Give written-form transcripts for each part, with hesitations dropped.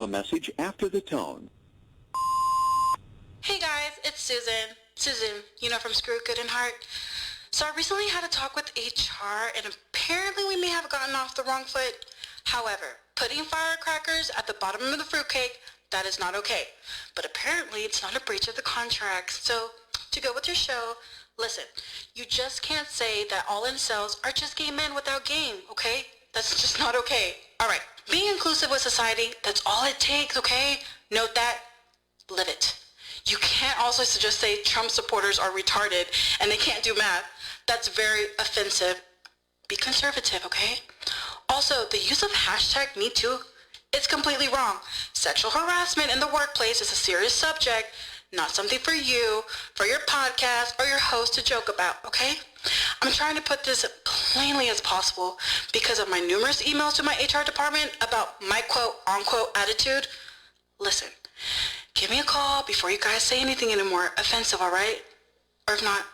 a message after the tone. Hey guys, it's Susan. Susan, from Screw Good and Heart. So I recently had a talk with HR and apparently we may have gotten off the wrong foot. However, putting firecrackers at the bottom of the fruitcake, that is not okay. But apparently it's not a breach of the contract. So to go with your show, listen, you just can't say that all incels are just gay men without game, okay? That's just not okay. Alright, being inclusive with society, that's all it takes, okay? Note that, live it. You can't also just say Trump supporters are retarded and they can't do math. That's very offensive. Be conservative, okay? Also, the use of hashtag #MeToo, it's completely wrong. Sexual harassment in the workplace is a serious subject, not something for you, for your podcast, or your host to joke about, okay? I'm trying to put this plainly as possible because of my numerous emails to my HR department about my quote-unquote attitude. Listen. Give me a call before you guys say anything anymore offensive, alright? Or if not,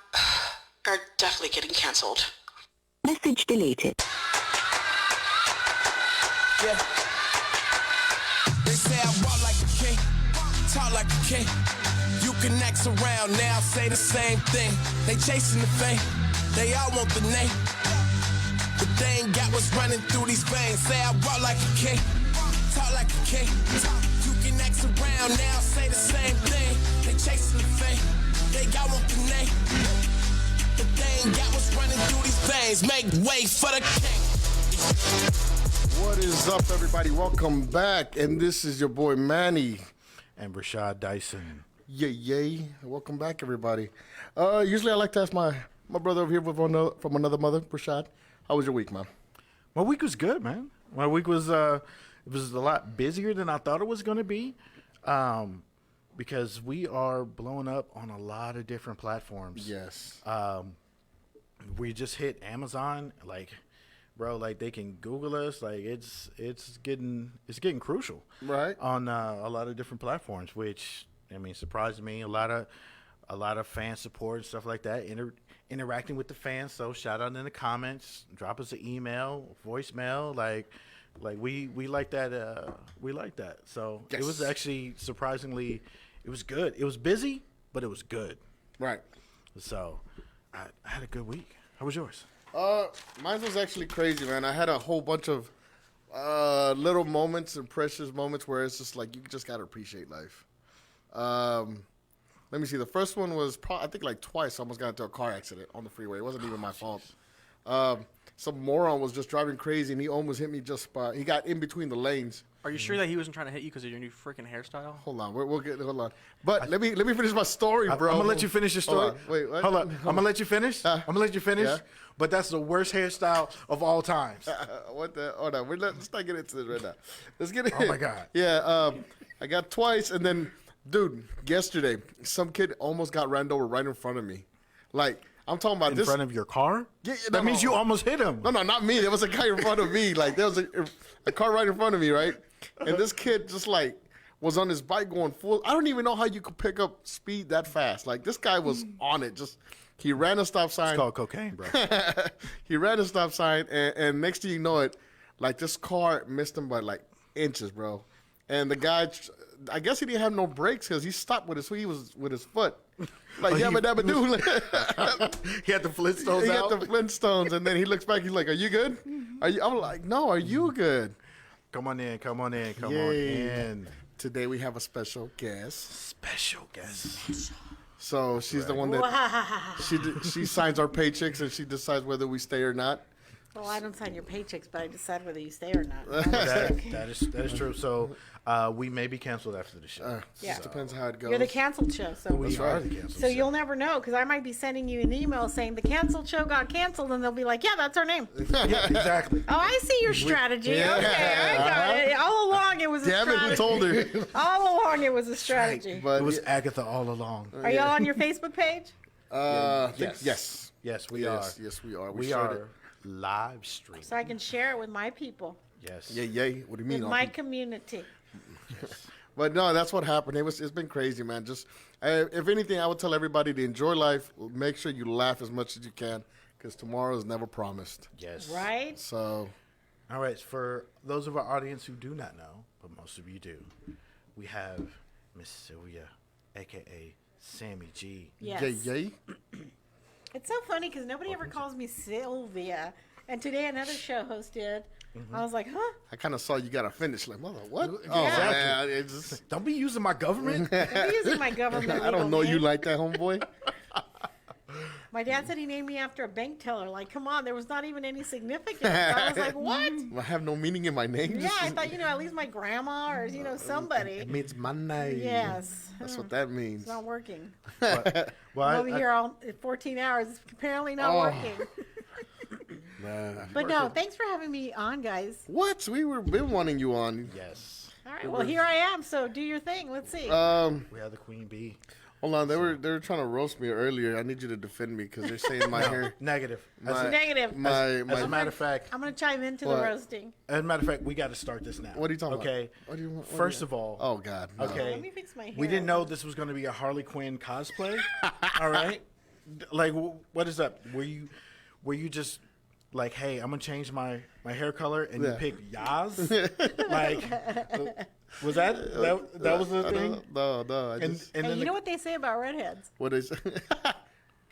you're definitely getting canceled. Message deleted. Yeah. They say I walk like a king, talk like a king. You can X around now, say the same thing. They chasing the fame, they all want the name. But they ain't got what's running through these veins. Say I walk like a king, talk like a king. You can X around now, say the same thing. They chasing the fame, they got want the name. But they ain't got what's running through these veins. Make way for the king. What is up, everybody? Welcome back. And this is your boy Manny. And Rashad Dyson. Yay. Welcome back, everybody. Usually I like to ask my brother over here from another mother, Rashad. How was your week, man? My week was good, man. My week was it was a lot busier than I thought it was going to be, because we are blowing up on a lot of different platforms. Yes. We just hit Amazon, bro, they can Google us, it's getting crucial, right, on a lot of different platforms, which surprised me. A lot of fan support and stuff like that. Interacting with the fans. So shout out in the comments. Drop us an email, voicemail. We like that. We like that. So yes. It was actually surprisingly, it was good. It was busy, but it was good. Right. So I had a good week. How was yours? Mine was actually crazy, man. I had a whole bunch of little moments and precious moments where it's just you just gotta appreciate life. Let me see. The first one was I think twice I almost got into a car accident on the freeway. It wasn't even my fault. Some moron was just driving crazy and he almost hit me he got in between the lanes. Are you sure that he wasn't trying to hit you because of your new freaking hairstyle? Hold on, hold on. But let me finish my story, bro. I'm gonna let you finish your story. Wait, what? Hold on. I'm gonna let you finish. I'm gonna let you finish. Yeah. But that's the worst hairstyle of all times. What the? Hold on. Let's not get into this right now. Let's get it. Oh my God. Yeah. I got twice, and then, dude, yesterday some kid almost got ran over right in front of me. I'm talking about in front of your car? Yeah, that means you almost hit him. No, not me. There was a guy in front of me. There was a car right in front of me, right? And this kid just was on his bike going full. I don't even know how you could pick up speed that fast. This guy was on it. He ran a stop sign. It's called cocaine, bro. He ran a stop sign, and next thing you know it, this car missed him by inches, bro. And the guy, I guess he didn't have no brakes because he stopped with his foot. Yabba-dabba-doo. He had the Flintstones He out? had the Flintstones, and then he looks back, he's like, are you good? I'm like, no, are you good? Come on in. Come Yay. on in. Today we have a special guest. Special guest. So she's the one that, she signs our paychecks and she decides whether we stay or not. Well, I don't sign your paychecks, but I decide whether you stay or not. That is true. So we may be canceled after the show. Yeah. Just depends how it goes. You're the canceled show, so We are the canceled show. So you'll never know, because I might be sending you an email saying the canceled show got canceled, and they'll be like, yeah, that's our name. Yeah, exactly. Oh, I see your strategy. Yeah. Okay, I got it. All along it was a Damn strategy. it, who told her? All along it was a strategy. But It was Agatha all along. Are y'all on your Facebook page? Yes. Yes, we are. Yes, we are. We are live streaming. So I can share it with my people, Yes. Yay. What do you mean? with my community. But no, that's what happened. It's been crazy, man. Just if anything, I would tell everybody to enjoy life. Make sure you laugh as much as you can, because tomorrow is never promised. Yes. Right? So, All right. For those of our audience who do not know, but most of you do. We have Miss Sylvia, a.k.a. Sammy G. Yes. Yay. It's so funny because nobody ever calls me Sylvia. And today another show host did. I was like, huh? I kind of saw you got to finish. Like, mother, what? Oh, Exactly. man. It's just, Don't be using my government. I'm using my government. I don't legal know you name. like that, homeboy. My dad said he named me after a bank teller. Like, come on, there was not even any significance. I was like, what? I have no meaning in my name. Yeah, I thought, at least my grandma or, somebody. It means money. Yes. That's what that means. It's not working. Well, I'm over here all 14 hours. It's apparently not working. Man. But no, thanks for having me on, guys. What? We were been wanting you on. Yes. All right, well, here I am. So do your thing. Let's see. We have the Queen Bee. Hold on. They were trying to roast me earlier. I need you to defend me because they're saying my hair. Negative. Negative. My As a matter of fact, I'm going to chime into What? the roasting. we got to start this now. What are you talking okay? about? What do you want? First of all, Oh God. No. okay. Let me fix my hair. We didn't know this was going to be a Harley Quinn cosplay. All right. Like, what is that? Were you just like, hey, I'm gonna change my hair color, and you Yeah. pick Yaz? Like, was that was the thing? No. I And just, and Hey, then you know what they say about redheads? what is?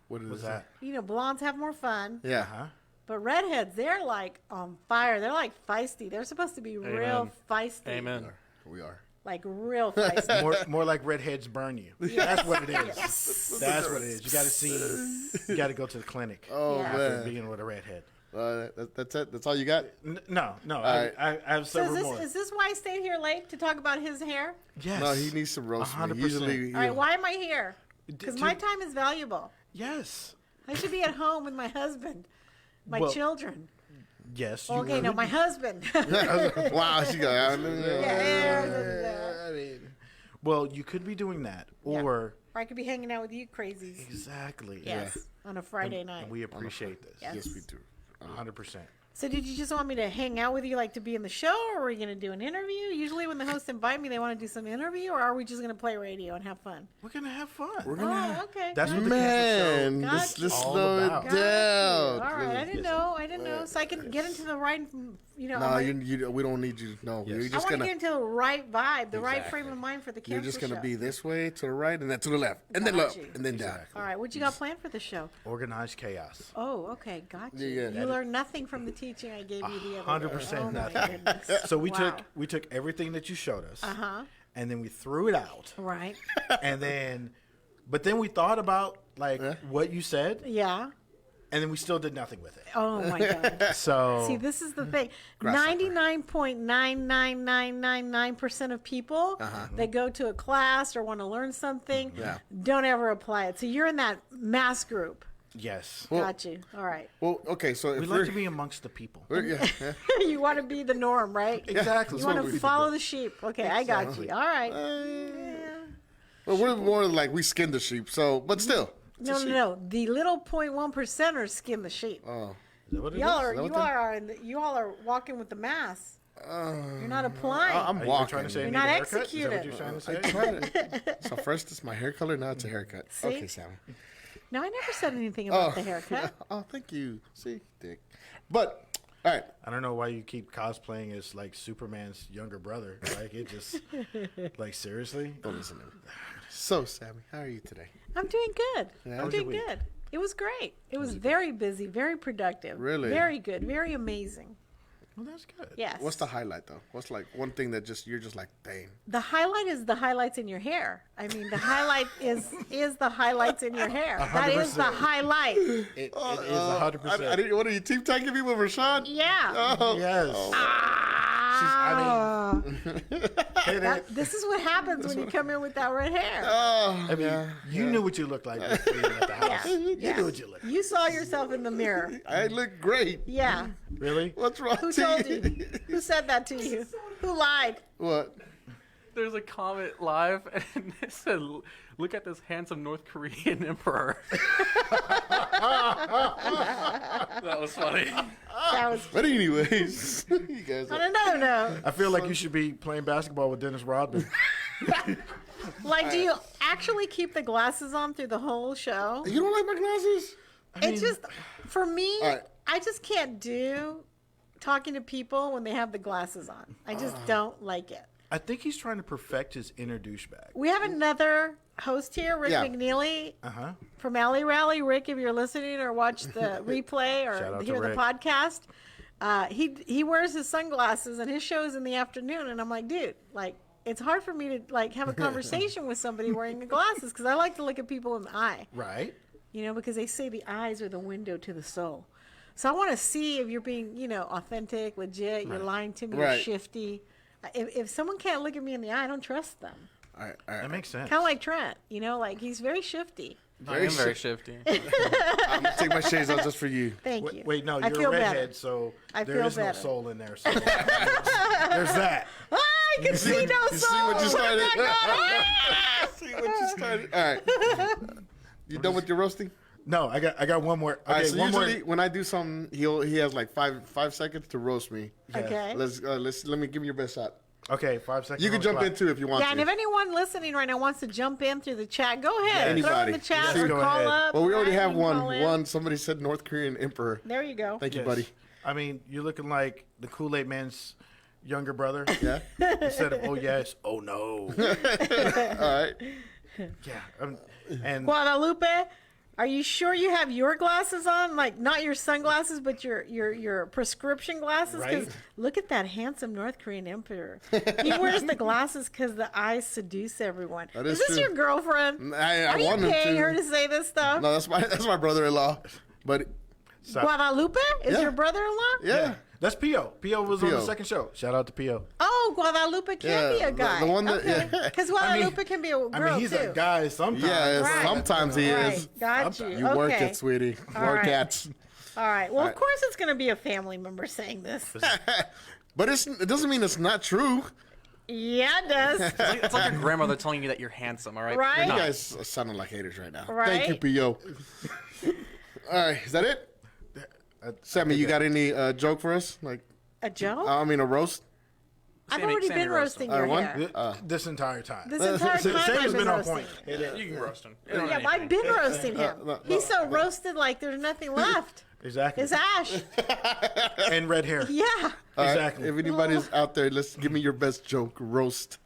What is was that? that? Blondes have more fun, Yeah. Huh? but redheads, they're like on fire. They're like feisty. They're supposed to be real feisty. Amen. We are. Like real feisty. More like redheads burn you. That's what it is. Yes. That's what it is. You got to see. You got to go to the clinic Oh Yeah. after man. being with a redhead. That's it. That's all you got. No. right. I have So several more. is this why I stayed here late to talk about his hair? Yes. No, he needs to roast me. 100%. Usually, All right, why am I here? Because to- my time is valuable. Yes. I should be at home with my husband, my Well, children. Yes. You Okay, no, would. my husband. wow, she got. I mean, well, you could be doing that, or Or I could be hanging out with you crazies. exactly. Yes, on a Friday night. And we appreciate this. Yes. Yes, we do. 100%. So did you just want me to hang out with you, like to be in the show, or are we going to do an interview? Usually when the hosts invite me, they want to do some interview, or are we just going to play radio and have fun? We're gonna have fun. Oh, okay. That's what the Man, Got let's you. slow All it about. Got you. down. All right, I didn't know. So I can get into the right, No, I'm we don't need you. No, Yes. you're I just want to gonna. get into the right vibe, the right frame of mind for the You're cancel just gonna show. be this way to the right and then to the left and then Got up you. and then down. All right, what you got planned for the show? Organized chaos. Oh, okay, got you. Yeah. You learned nothing from the teaching I gave you the other day. 100% Oh, my nothing. goodness. So we Wow. took everything that you showed us, Uh-huh. and then we threw it out, Right. but then we thought about like what you said, Yeah. and then we still did nothing with it. Oh my God. So See, this is the thing. Grasshopper. 99.99999% of people that go to a class or want to learn something Yeah. don't ever apply it. So you're in that mass group. yes, Well- Got you. All right. Well, okay, so we if like to be amongst the people. yeah. You want to be the norm, right? Exactly. You want to follow the sheep. Okay, I got you. All right. Well, we're more like we skin the sheep, so but still. No. The little 0.1%ers skin the sheep. Oh, You all are walking with the mass. You're not applying. I'm Are you walking. trying to say I You're need not a haircut? Is that executed. what you're trying to say? I tried it. So first it's my hair color, now it's a haircut. See? Okay, Sam. No, I never said anything about the haircut. Oh, thank you. See, Dick. But all right. I don't know why you keep cosplaying as like Superman's younger brother. Like it just, like seriously. Don't listen to me. So, Sammy, how are you today? I'm doing good. Yeah? I'm How was your doing week? good. It was great. It was very busy, very productive. Really? Very good, very amazing. Well, that's good. Yes. What's the highlight though? What's like one thing that you're just like, dang. The highlight is the highlights in your hair. I mean, the highlight is the highlights in your hair. That is the 100%. highlight. It is 100%. I didn't. What are you team tagging me with Rashad? Yeah. Oh, Yes. Ah. Hit it. This is what happens when you come in with that red hair. oh, I mean, you knew what you looked like before you left the house. Yeah. You Yeah. knew what you looked like. You saw yourself in the mirror. I look great. Yeah. Really? What's wrong? Who to told you? Who said that to you? Who lied? What? There's a comment live, and it said, "Look at this handsome North Korean emperor." That was funny. That was But anyways, you guys. on another note. I feel like you should be playing basketball with Dennis Rodman. Like, do you actually keep the glasses on through the whole show? You don't like my glasses? It's just, for me, All right. I just can't do talking to people when they have the glasses on. I just don't like it. I think he's trying to perfect his inner douchebag. We have another host here, Rick Yeah. McNeely Uh-huh. from Alley Rally. Rick, if you're listening or watch the replay Shout or out to hear the Rick. podcast, he wears his sunglasses and his show is in the afternoon. And I'm like, dude, like, it's hard for me to like have a conversation with somebody wearing the glasses because I like to look at people in the eye, Right. you know, because they say the eyes are the window to the soul. So I want to see if you're being, you know, authentic, legit, you're lying to me, you're Right. shifty. If someone can't look at me in the eye, I don't trust them. All right, all right. That makes sense. Kind of like Trent, you know, like he's very shifty. I am very shifty. I'm gonna take my shades off just for you. Thank you. Wait, no, I you're feel a redhead, better. so I there feel is better. no soul in there. So there's that. Ah, I can see no soul. You see what you started? Look at that. See what you started? All right. You done with your roasting? No, I got one more. Okay, All right. So one usually more. when I do something, he has like five seconds to roast me. Okay. Let me give me your best shot. Okay, 5 seconds. You can on the jump clock. in too if you want Yeah, to. and if anyone listening right now wants to jump in through the chat, go ahead. Yeah, Throw in anybody. the chat Yes, or go call ahead. up. Well, we already right? have You can call one. in. One. Somebody said North Korean emperor. There you go. Thank you, Yes. buddy. I mean, you're looking like the Kool-Aid Man's younger brother. Yeah. Instead of oh yes, oh no. All right. Yeah. And Guadalupe, are you sure you have your glasses on? Like not your sunglasses, but your prescription glasses? Because Right. look at that handsome North Korean emperor. He wears the glasses because the eyes seduce everyone. That is is this true. your girlfriend? I Are you want him paying to. her to say this stuff? No, that's my brother-in-law. But stop. Guadalupe is Yeah. your brother-in-law? yeah. That's Pio. Pio was on the Pio. second show. Shout out to Pio. Oh, Guadalupe can be Yeah, a guy. the one that- yeah. Because Guadalupe can be a girl I mean, he's too. a guy sometimes. Yeah. Right. Sometimes he Right, is. got you. You work Okay. it, sweetie. All Work right. it. All right. Well, All of course it's going to be a family member saying this. But it doesn't mean it's not true. Yeah, it does. It's like your grandmother telling you that you're handsome, all right? Right. You're You not. guys are sounding like haters right now. Right. Thank you, P.O. All right. Is that it? Sammy, you got any joke for us? Like, A joke? I mean, a roast? I've Sammy- already Sammy been roast him. roasting your one? hair. This entire time. This entire time Sammy's I've been been on roasting. point. You can roast him. Yeah, I've been roasting him. He's so roasted like there's nothing left. Exactly. His ash. And red hair. Yeah. All right, Exactly. If anybody's out there, let's give me your best joke roast.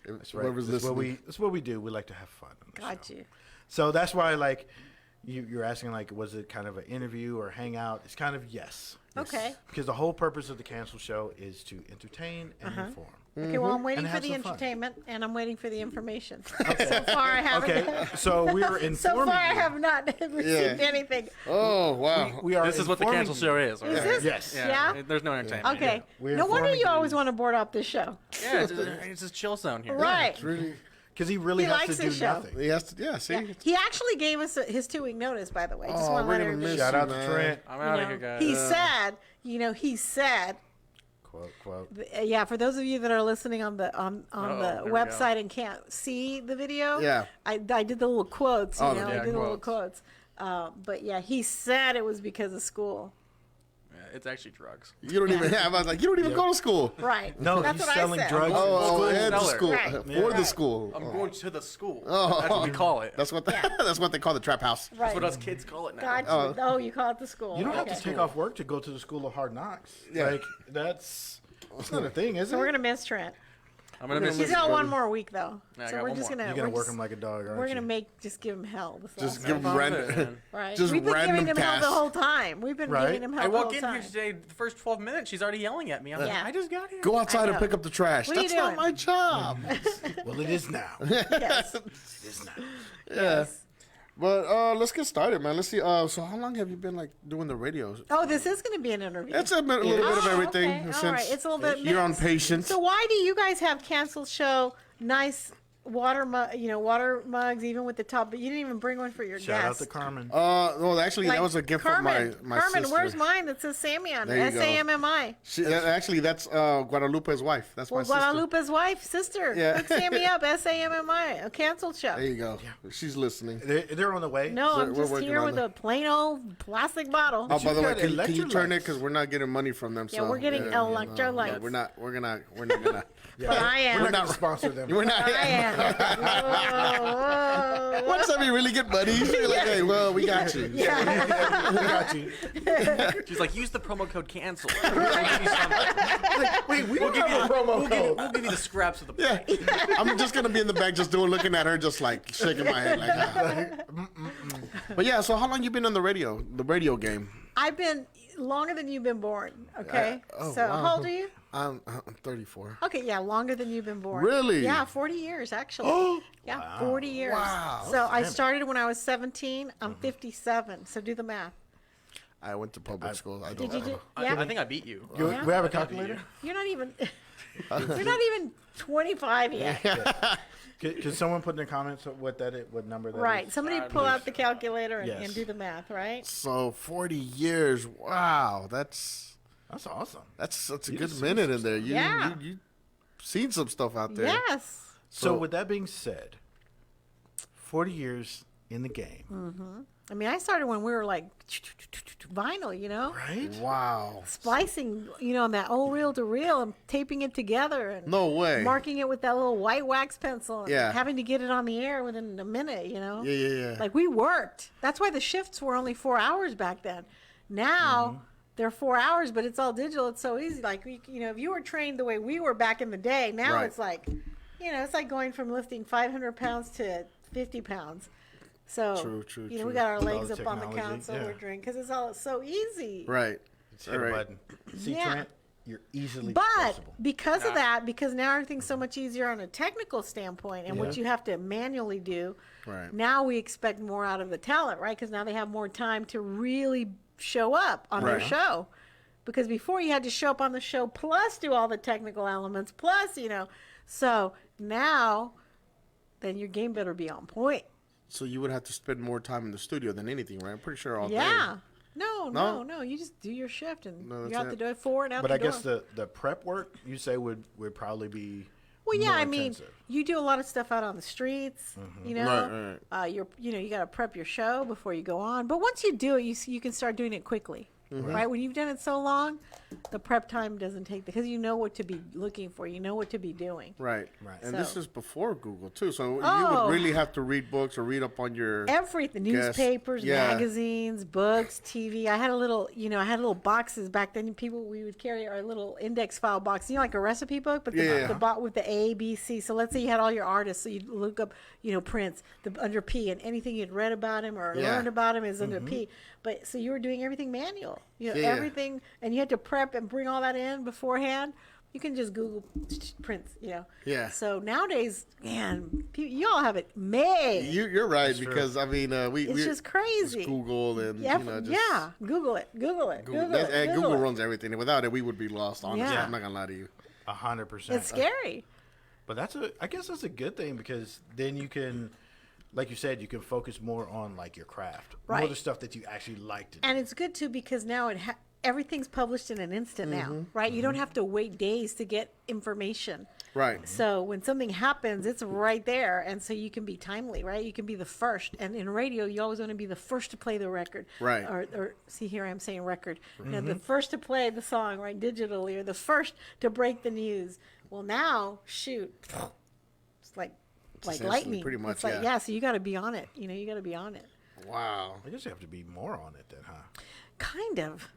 That's right. Whoever's That's listening. what we do. We like to have fun. On the Got show. you. So that's why, like, you're asking, like, was it kind of an interview or hangout? It's kind of yes. Okay. Because the whole purpose of the Cancel Show is to entertain and inform. Okay, well, I'm waiting And for have the some fun. entertainment, and I'm waiting for the information. So far, I haven't. Okay, so we are informing So far, I you. have not received anything. Oh, wow. We are This is what the informing cancel you. show is. all Is right? this? Yes. Yeah? There's no entertainment. Okay. We're No wonder informing you you. always want to board up this show. Yeah, it's a chill zone here. Right. Really? Because he really He has likes to do this show. nothing. He has to, yeah, see? Yeah. He actually gave us his 2-week notice, by the way. Just Oh, want to we're let gonna everybody miss Shout you, out to man. Trent. I'm out of here, guys. He said, Quote. yeah, for those of you that are listening on the here we website and can't see the video, Yeah. I did the little quotes, you Oh, know, yeah, I did the little quotes. But yeah, he said it was because of school. Yeah, it's actually drugs. You don't even have, I was like, you don't even go to school. Right. No, That's he's what selling I said. drugs. Oh, in and the seller. school. Right. For the school. I'm going to the school. Oh. That's what we call it. That's what that's what they call the trap house. Right. That's what us kids call it now. Gotcha. Oh, you call it the school. You don't have Okay. to take off work to go to the School of Hard Knocks. Yeah. Like, that's not a thing, is So it? we're gonna miss Trent. I'm gonna miss He's you. got one more week though, Yeah, I so got we're one just more. gonna You're going to work just- him like a dog, aren't we're you? gonna just give him hell. This Just last give time. them Love it, random. man. Right. just We've been random giving him hell the pass. whole time. We've been Right. giving him hell I the whole walk in time. here today, the first 12 minutes, she's already yelling at me. I'm like, Yeah. I just got here. Go outside I and know. pick up the trash. What are you That's not doing? my job. Well, it is now. Yes. It is now. Yeah. But let's get started, man. Let's see. So how long have you been like doing the radios? Oh, this is going to be an interview. It's a little bit of Oh, everything. okay. All Since right. It's a little bit you're on mixed. patience. So why do you guys have canceled show? Nice water, water mugs, even with the top. But you didn't even bring one for your Shout out guest. to Carmen. Well, actually, Like that was a gift Carmen. from my Carmen, sister. where's mine that says Sammy on it? There you go. SAMMI. Actually, that's Guadalupe's wife. That's my Well, sister. Guadalupe's wife, sister. Yeah. Hook Sammy up. SAMMI. A canceled show. There you go. She's listening. They're on the way. No, I'm We're just working here on with the- a plain old plastic bottle. Oh, by the way, got can you turn it electrolytes. because we're not getting money from them. Yeah, so, we're getting electrolytes. We're not gonna. But I am. We're not going to sponsor them. We're not. I am. Once time you really get buddies, you're like, hey, well, we got you. We got you. She's like, use the promo code cancel. Wait, we don't have a promo code. We'll give you the scraps of the Yeah. I'm just going to be in the back just looking at her, just like shaking my head. Like, But yeah, so how long you been on the radio game? I've been longer than you've been born. Okay. So wow. how old are you? I'm 34. Okay, yeah, longer than you've been born. Really? Yeah, 40 years actually. Yeah, 40 years. Wow. So I started when I was 17. I'm 57. So do the math. I went to public school. I Did don't you know. do? Yeah. I think I beat you. Yeah. We have a calculator? You're not even. You're not even 25 yet. Can someone put in the comments what number that is? Right. Somebody pull out the calculator and, Yes. and do the math. Right. So 40 years. Wow, that's awesome. a You good just- minute in there. Yeah. You seen some stuff out there. Yes. So with that being said, 40 years in the game. I mean, I started when we were like vinyl, you know, Right? Wow. splicing, on that old reel to reel and taping it together and No way. marking it with that little white wax pencil and Yeah. having to get it on the air within a minute, Yeah. Like we worked. That's why the shifts were only 4 hours back then. Now they're 4 hours, but it's all digital. It's so easy. Like, if you were trained the way we were back in the day, now Right. it's like, it's like going from lifting 500 pounds to 50 pounds. So, True, we true. got our With all legs the up on the technology, console. yeah. We're drinking because it's all so easy. Right. Just hit a Right. button. See, Yeah. Trent, you're easily But replaceable. because of that, because now everything's so much easier on a technical standpoint and what you have to manually do, Right. now we expect more out of the talent, right? Because now they have more time to really show up on their Right. show. Because before you had to show up on the show plus do all the technical elements, plus, So now, then your game better be on point. So you would have to spend more time in the studio than anything, right? I'm pretty sure all Yeah. day. No. You just do your shift and No, you're that's out the it. door 4 and out But the I door. guess the prep work you say would probably be Well, yeah, more I mean, intensive. you do a lot of stuff out on the streets. Right. You got to prep your show before you go on. But once you do it, you can start doing it quickly, right? When you've done it so long, the prep time doesn't take because you know what to be looking for, you know what to be doing. Right. Right. And this So- is before Google too, so you Oh. would really have to read books or read up on your. Everything, Guess. newspapers, Yeah. magazines, books, TV. I had a little, boxes back then. We would carry our little index file box, like a recipe book, but Yeah. the bot with the A, B, C. So let's say you had all your artists, so you'd look up, Prince, under P, and anything you'd read about him or Yeah. learned about him is under P. But so you were doing everything manual, Yeah. everything, and you had to prep and bring all that in beforehand. You can just Google Prince, Yeah. So nowadays, man, you all have it made. You're right because I mean we It's just crazy. just Google and Yeah, just yeah. Google it. Google it. Google, Google it. and Google Google it. runs everything. And without it, we would be lost. Honestly, Yeah. I'm not gonna lie to you. 100%. It's scary. But I guess that's a good thing because then you can, like you said, you can focus more on like your craft, more Right. the stuff that you actually like to do. And it's good too because now everything's published in an instant now, right? You don't have to wait days to get information. Right. So when something happens, it's right there, and so you can be timely, right? You can be the first. And in radio, you always want to be the first to play the record, Right. Or see, here I'm saying record. The first to play the song, right, digitally, or the first to break the news. Well, now, shoot, it's like instantly, lightning. pretty much, It's like, yeah. So you got to be on it. You got to be on it. Wow. I guess you have to be more on it then, huh? Kind of.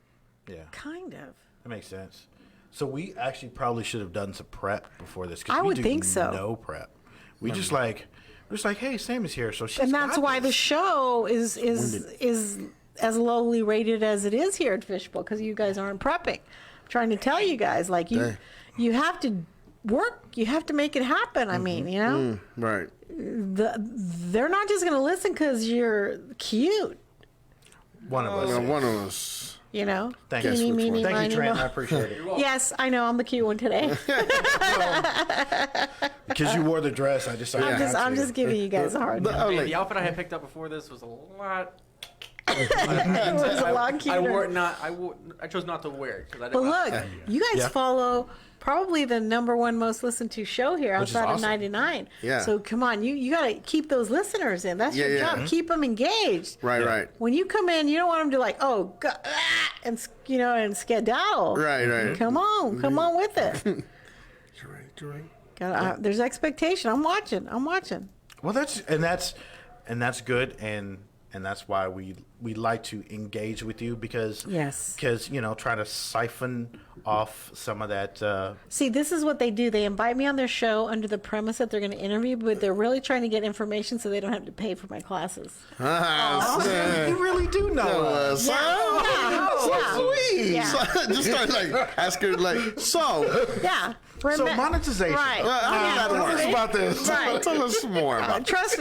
Yeah, Kind of. that makes sense. So we actually probably should have done some prep before this. 'cause I we would do think so. No prep. We're just like, hey, Sam is here, so she's And that's got why the this. show is as lowly rated as it is here at Fishbowl because you guys aren't prepping. I'm trying to tell you guys, like you have to work, you have to make it happen. I mean, Right. they're not just going to listen because you're cute. One of us. Well, is. one of us. Thank you. Eeny, which meeny, one. Thank you, miny, Trent. mo. I appreciate it. Yes, I know I'm the cute one today. Because you wore the dress, I decided. I'm just giving you guys a hard But, time. oh, Man, like, the outfit I had picked up before this was a lot. It was a lot cuter. I chose not to wear it because I But didn't. look, you guys Yeah. follow probably the #1 most listened to show here Which is outside of awesome. 99. Yeah. So come on, you got to keep those listeners in. That's your Yeah, yeah. job. Keep them engaged. right. When you come in, you don't want them to like, oh, God, and and skedaddle. Right. Come on with it. You're right. There's expectation. I'm watching. Well, that's good, and that's why we like to engage with you because try to siphon off some of that. See, this is what they do. They invite me on their show under the premise that they're going to interview, but they're really trying to get information so they don't have to pay for my classes. You really do know us. So sweet. Yeah. So, just start ask her Yeah. So monetization. Right. Tell us about this. Right. Tell us more about it. Trust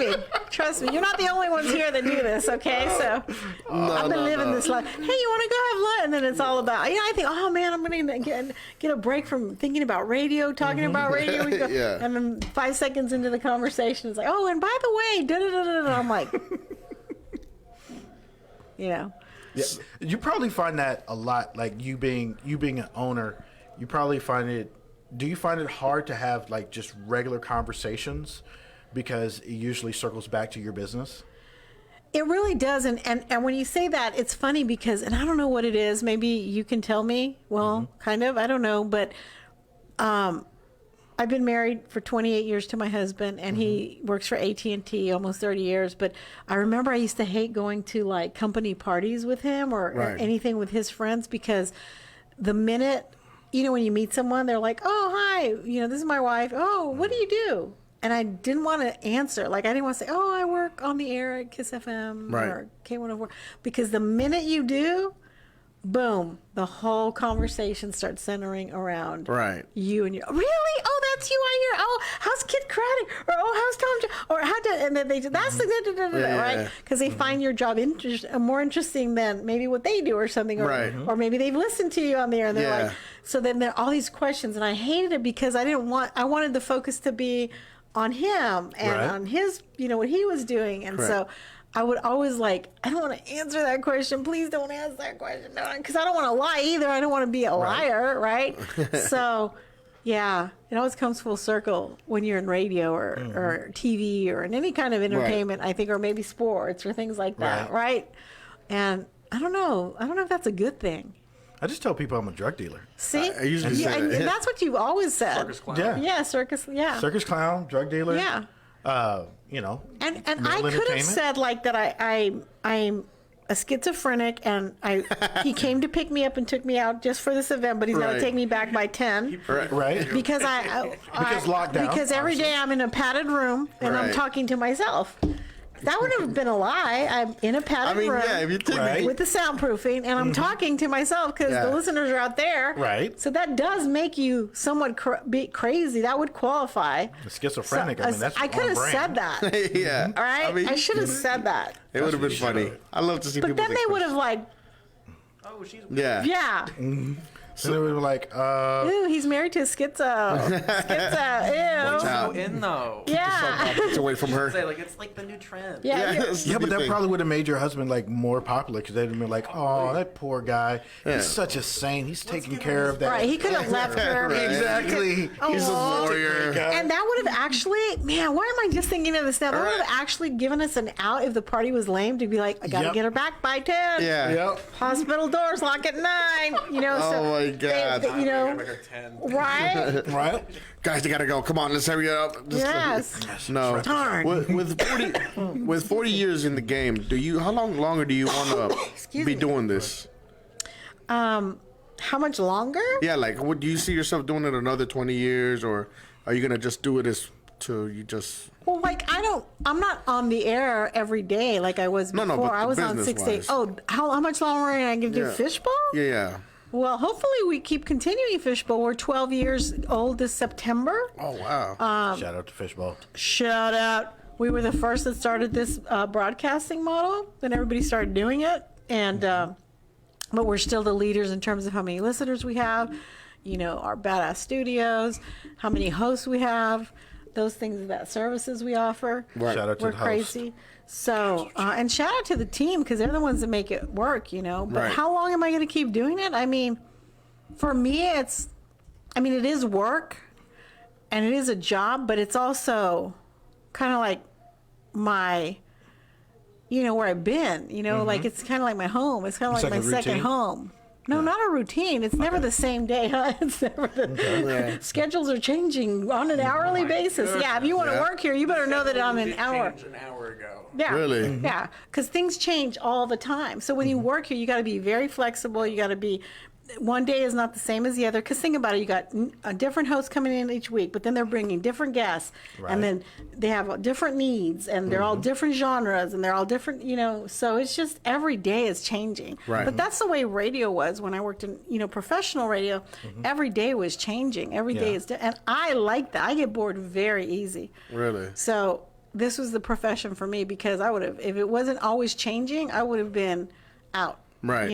me. You're not the only ones here that do this, okay? So I've been living this life. Hey, you want to go have lunch? And then it's all about, I think, oh man, I'm going to get a break from thinking about radio, talking about radio. Yeah. And then 5 seconds into the conversation, it's like, oh, and by the way, da-da-da-da-da. I'm like, Yeah. You probably find that a lot, like you being an owner, you probably find it. Do you find it hard to have just regular conversations because it usually circles back to your business? It really does. And when you say that, it's funny because, and I don't know what it is, maybe you can tell me, well, kind of, I don't know, but I've been married for 28 years to my husband, and he works for AT&T almost 30 years. But I remember I used to hate going to company parties with him or anything with his friends because the minute, when you meet someone, they're like, oh, hi, this is my wife. Oh, what do you do? And I didn't want to answer. I didn't want to say, oh, I work on the air at KISS FM or K104. Because the minute you do, boom, the whole conversation starts centering around you and your, really? Oh, that's you I hear. Oh, how's Kid Craddock? Or, oh, how's Tom? Or how did, and then that's the, right? Because they find your job more interesting than maybe what they do or something. Or maybe they've listened to you on the air and they're like, so then there are all these questions. And I hated it because I wanted the focus to be on him and on his, what he was doing. And so I would always I don't want to answer that question. Please don't ask that question. Because I don't want to lie either. I don't want to be a liar, right? So, yeah, it always comes full circle when you're in radio or TV or in any kind of entertainment, I think, or maybe sports or things like that, right? And I don't know. I don't know if that's a good thing. I just tell people I'm a drug dealer. See? I usually say and that's what you've always said. Circus clown. Yeah, circus, yeah. Circus clown, drug dealer. Yeah. And I could have said that I'm a schizophrenic and he came to pick me up and took me out just for this event, but he's going to take me back by 10. Right. Because because lockdown. Because every day I'm in a padded room and I'm talking to myself. That would have been a lie. I'm in a padded room if you take with the soundproofing, and I'm talking to myself because the listeners are out there. Right. So that does make you somewhat crazy. That would qualify. Schizophrenic. So, that's I could have said that. yeah. All right. I should have said that. It would have been funny. I love to see people. But then they would have Oh, she's yeah. So they were like, Ooh, he's married to a schizo. Ew. so in though. Yeah. It's away from her. Say it's like the new trend. Yeah. yeah, but that probably would have made your husband more popular because they'd have been like, oh, that poor guy. He's such a saint. He's taking care of that. Right. He could have left her. Exactly. He's a warrior. And that would have actually, man, why am I just thinking of this now? That would have actually given us an out if the party was lame to be like, I got to get her back by 10. Yeah. Yep. Hospital doors lock at 9. Oh my God. Right? Right? Guys, they gotta go. Come on, let's hurry up. Yes. No. Darn. With 40 years in the game, how long longer do you want to be doing this? How much longer? Yeah, would you see yourself doing it another 20 years, or are you gonna just do it till you just? Well, I'm not on the air every day like I was before. No, but I was on 6 days. Oh, how much longer am I going to do Fishbowl? Yeah. Well, hopefully we keep continuing Fishbowl. We're 12 years old this September. Oh, wow. Shout out to Fishbowl. Shout out. We were the first that started this broadcasting model. Then everybody started doing it. And but we're still the leaders in terms of how many listeners we have, our badass studios, how many hosts we have, those things, that services we offer. Right. Shout out to we're the crazy. host. So, and shout out to the team because they're the ones that make it work, But how long am I going to keep doing it? I mean, for me, it is work and it is a job, but it's also kind of like my, where I've been, like it's kind of like my home. It's kind of like my second home. No, not a routine. It's never the same day. Huh? It's never the schedules are changing on an hourly basis. Yeah, if you want to work here, you better know that on an hour. Changed an hour ago. Yeah. Really? Yeah, because things change all the time. So when you work here, you got to be very flexible. You got to be. One day is not the same as the other. Because think about it, you got a different host coming in each week, but then they're bringing different guests, and then they have different needs, and they're all different genres, and they're all different, So it's just every day is changing. Right. But that's the way radio was when I worked in, professional radio. Every day was changing. Every day is, and I like that. I get bored very easy. Really? So this was the profession for me because I would have, if it wasn't always changing, I would have been out. Right.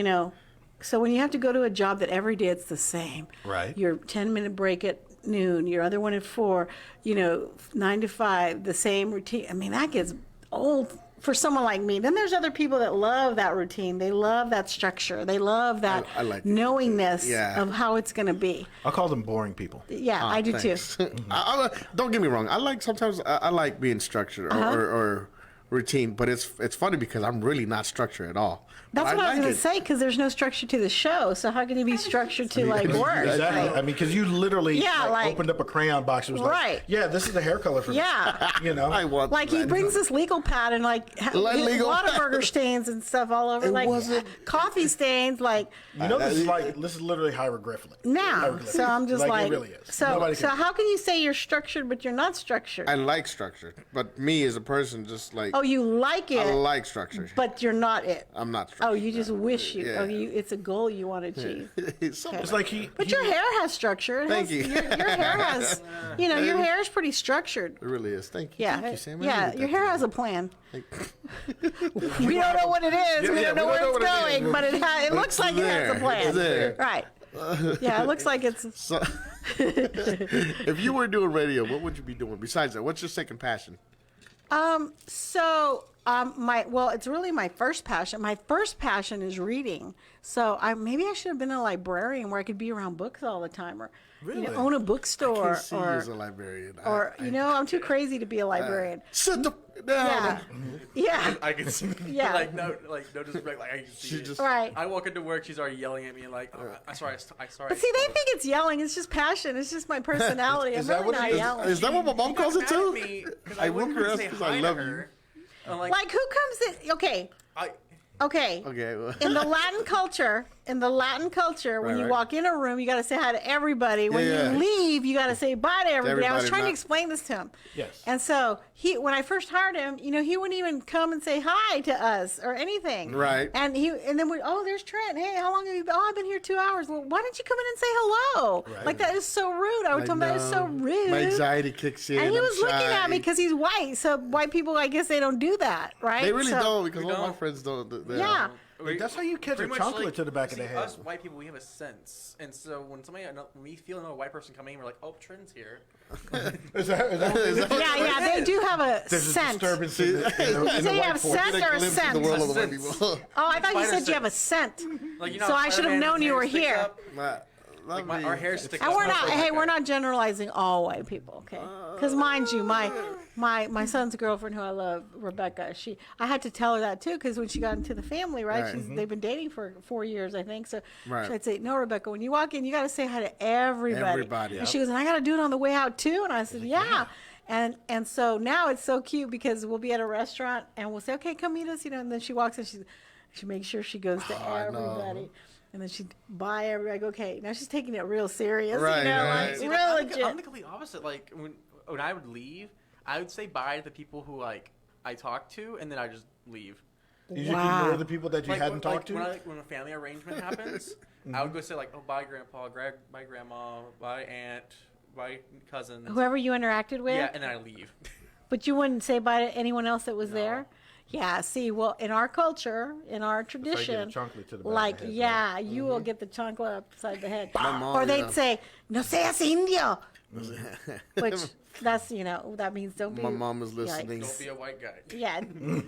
So when you have to go to a job that every day it's the same, Right. Your 10-minute break at noon, your other one at 4, 9 to 5, the same routine. I mean, that gets old for someone like me. Then there's other people that love that routine. They love that structure. They love that I like it. knowingness Yeah. of how it's going to be. I'll call them boring people. Yeah, I do Thanks. too. Don't get me wrong. Sometimes I like being structured or routine, but it's funny because I'm really not structured at all. That's But what I was like going to it. say because there's no structure to the show. So how can you be structured to like work? Exactly. I mean, because you literally Yeah, like- opened up a crayon box. It was Right. like, yeah, this is the hair color for me. Yeah. I want Like he that. brings this legal pad and like legal Whataburger stains and stuff all over, It like wasn't- coffee stains, like You know, this is literally hieroglyphic. now. Hieroglyphic. So I'm just like, it really is. so Nobody so can- how can you say you're structured but you're not structured? I like structure, but me as a person, just like Oh, you like it, I like structure. but you're not it. I'm not structured. Oh, you just wish you. Yeah. Oh, it's a goal you want to achieve. Something It's like But your hair has structure. It Thank has, you. Your hair has, your hair is pretty structured. It really is. Thank you. Yeah, Thank you, Sam. I yeah. needed Your that hair today. has a plan. Thank- We don't know what it is. we don't know where it's going, but it looks it's like it has a there. plan. It's there. Right. Yeah, it looks like it's. So, if you were doing radio, what would you be doing besides that? What's your second passion? It's really my first passion. My first passion is reading. So maybe I should have been a librarian where I could be around books all the time, or own a bookstore, I can't see you as a librarian. I'm too crazy to be a librarian. Sit down. Yeah. I can see. Yeah. No disrespect. Like I can see. it. Right. I walk into work, she's already yelling at me and like, I sorry. But see, they think it's yelling. It's just passion. It's just my personality. I'm really not yelling. Is that what my mom calls it too? I whoop her ass because because I love you. Like who comes in? Okay. Okay. Okay. Well. In the Latin culture, when you right. walk in a room, you got to say hi to everybody. When Yeah. you leave, you got to say bye to everybody. I was everybody, trying to not- explain this to him. Yes. And so when I first hired him, he wouldn't even come and say hi to us or anything. Right. And then there's Trent. Hey, how long have you been? Oh, I've been here 2 hours. Well, why didn't you come in and say hello? Right. Like that is so rude. I would tell him that is so rude. My anxiety kicks in. And he I'm was looking shy. at me because he's white. So white people, I guess they don't do that, right? They really So- don't because We all my don't. friends don't. Yeah. That's how you catch a Pretty much, chocolate like, to the back of the see, head. Us white people, we have a sense, and so when we feel another white person coming in, we're like, "Oh, Trent's here." Is that what it is? Yeah, they do have a There's a scent. disturbance in the, in the, You in say the you white have force. scent or a glimpse of scent? the world of the white Sense. people. Oh, I thought you Spider said you have a sense. scent. Like, So I should have known you were here. Like our hair sticks. And up. we're not. Hey, we're not generalizing all white people, okay? Because mind you, my son's girlfriend, who I love, Rebecca. I had to tell her that too, because when she got into the family, right? Right. They've been dating for 4 years, I think. So Right. I'd say, no, Rebecca, when you walk in, you got to say hi to everybody. Everybody, And yep. she goes, and I got to do it on the way out too. And I said, yeah. And so now it's so cute because we'll be at a restaurant and we'll say, okay, come meet us, and then she walks in, she makes sure she goes to I know. everybody. And then she'd buy everybody. I go, okay, now she's taking it real serious, Right, right. like See, real I'm legit. the complete opposite. Like when I would leave, I would say bye to the people who like I talk to, and then I just leave. You should Wow. ignore the people that you Like, hadn't talked to. when a family arrangement happens, I would go say like, oh, bye grandpa, bye grandma, bye aunt, bye cousins. Whoever you interacted with, Yeah, and then I leave. but you wouldn't say bye to anyone else that was there. Yeah, see, well, in our culture, in our get a tradition, chocolate to the back of like, the head, yeah, you will get the chancla upside the head. mom, Or they'd yeah. say, no seas indio, which that's, that means don't be. My mom is yeah, like, listening. Don't be a white guy. Yeah,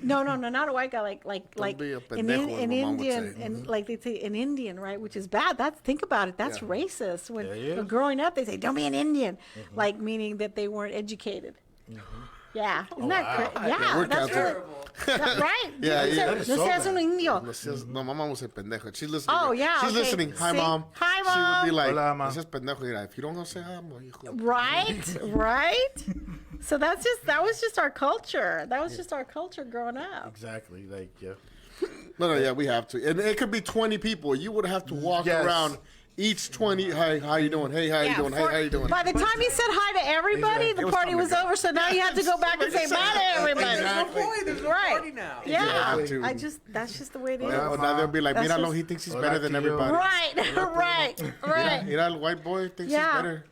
no, not a white guy, like be a an, pendejo, as an my mom would Indian, say. and like they say an Indian, right? Which is bad. Think about it. That's Yeah. racist. When Yeah, it is. growing up, they say don't be an Indian, like meaning that they weren't educated. Yeah, isn't that crazy? Yeah, we're that's Catholic. really, right. Yeah, yeah. No seas un indio. No, my mom was a pendejo. She's listening. Oh, yeah, She's okay. listening. Hi, See? mom. Hi, She would be Mom. like, Hola, Ma. "This is pendejo." Mira, if you don't go say hi, mo, hijo. Right. So that was just our culture. That was just our culture growing up. Exactly. Like, yeah. No, yeah, we have to. And it could be 20 people. You would have to walk Yes. around each 20. Hi, how you doing? Hey, how you doing? Hey, how you doing? By the time you said hi to everybody, Exactly. It the was party time to was go. over. So now you have to go back and say bye to everybody. Exactly. There's no Right. party now. Yeah, have to. that's just the way it is. Yeah, now they'll be like, That's Míralo, just- he thinks he's Hola, better than tío. everybody. Right. Mira, el white boy thinks Yeah. he's better.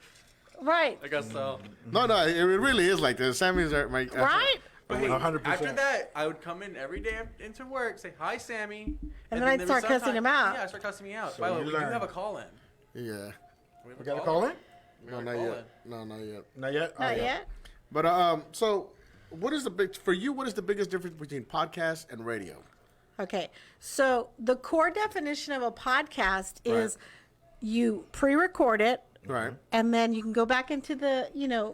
Right. I guess so. No, it really is like this. Sammy's are my Right. But hey, 100%. after that, I would come in every day into work, say hi, Sammy, then then I'd there start was cussing him out. Yeah, I start cussing me out. So By the way, you we do learn. have a call in. Yeah. We got a call in? No, not yet. No, not yet. Not yet? Not yet. But so what is the biggest difference between podcast and radio? Okay. So the core definition of a podcast is you pre-record it. Right. And then you can go back into the,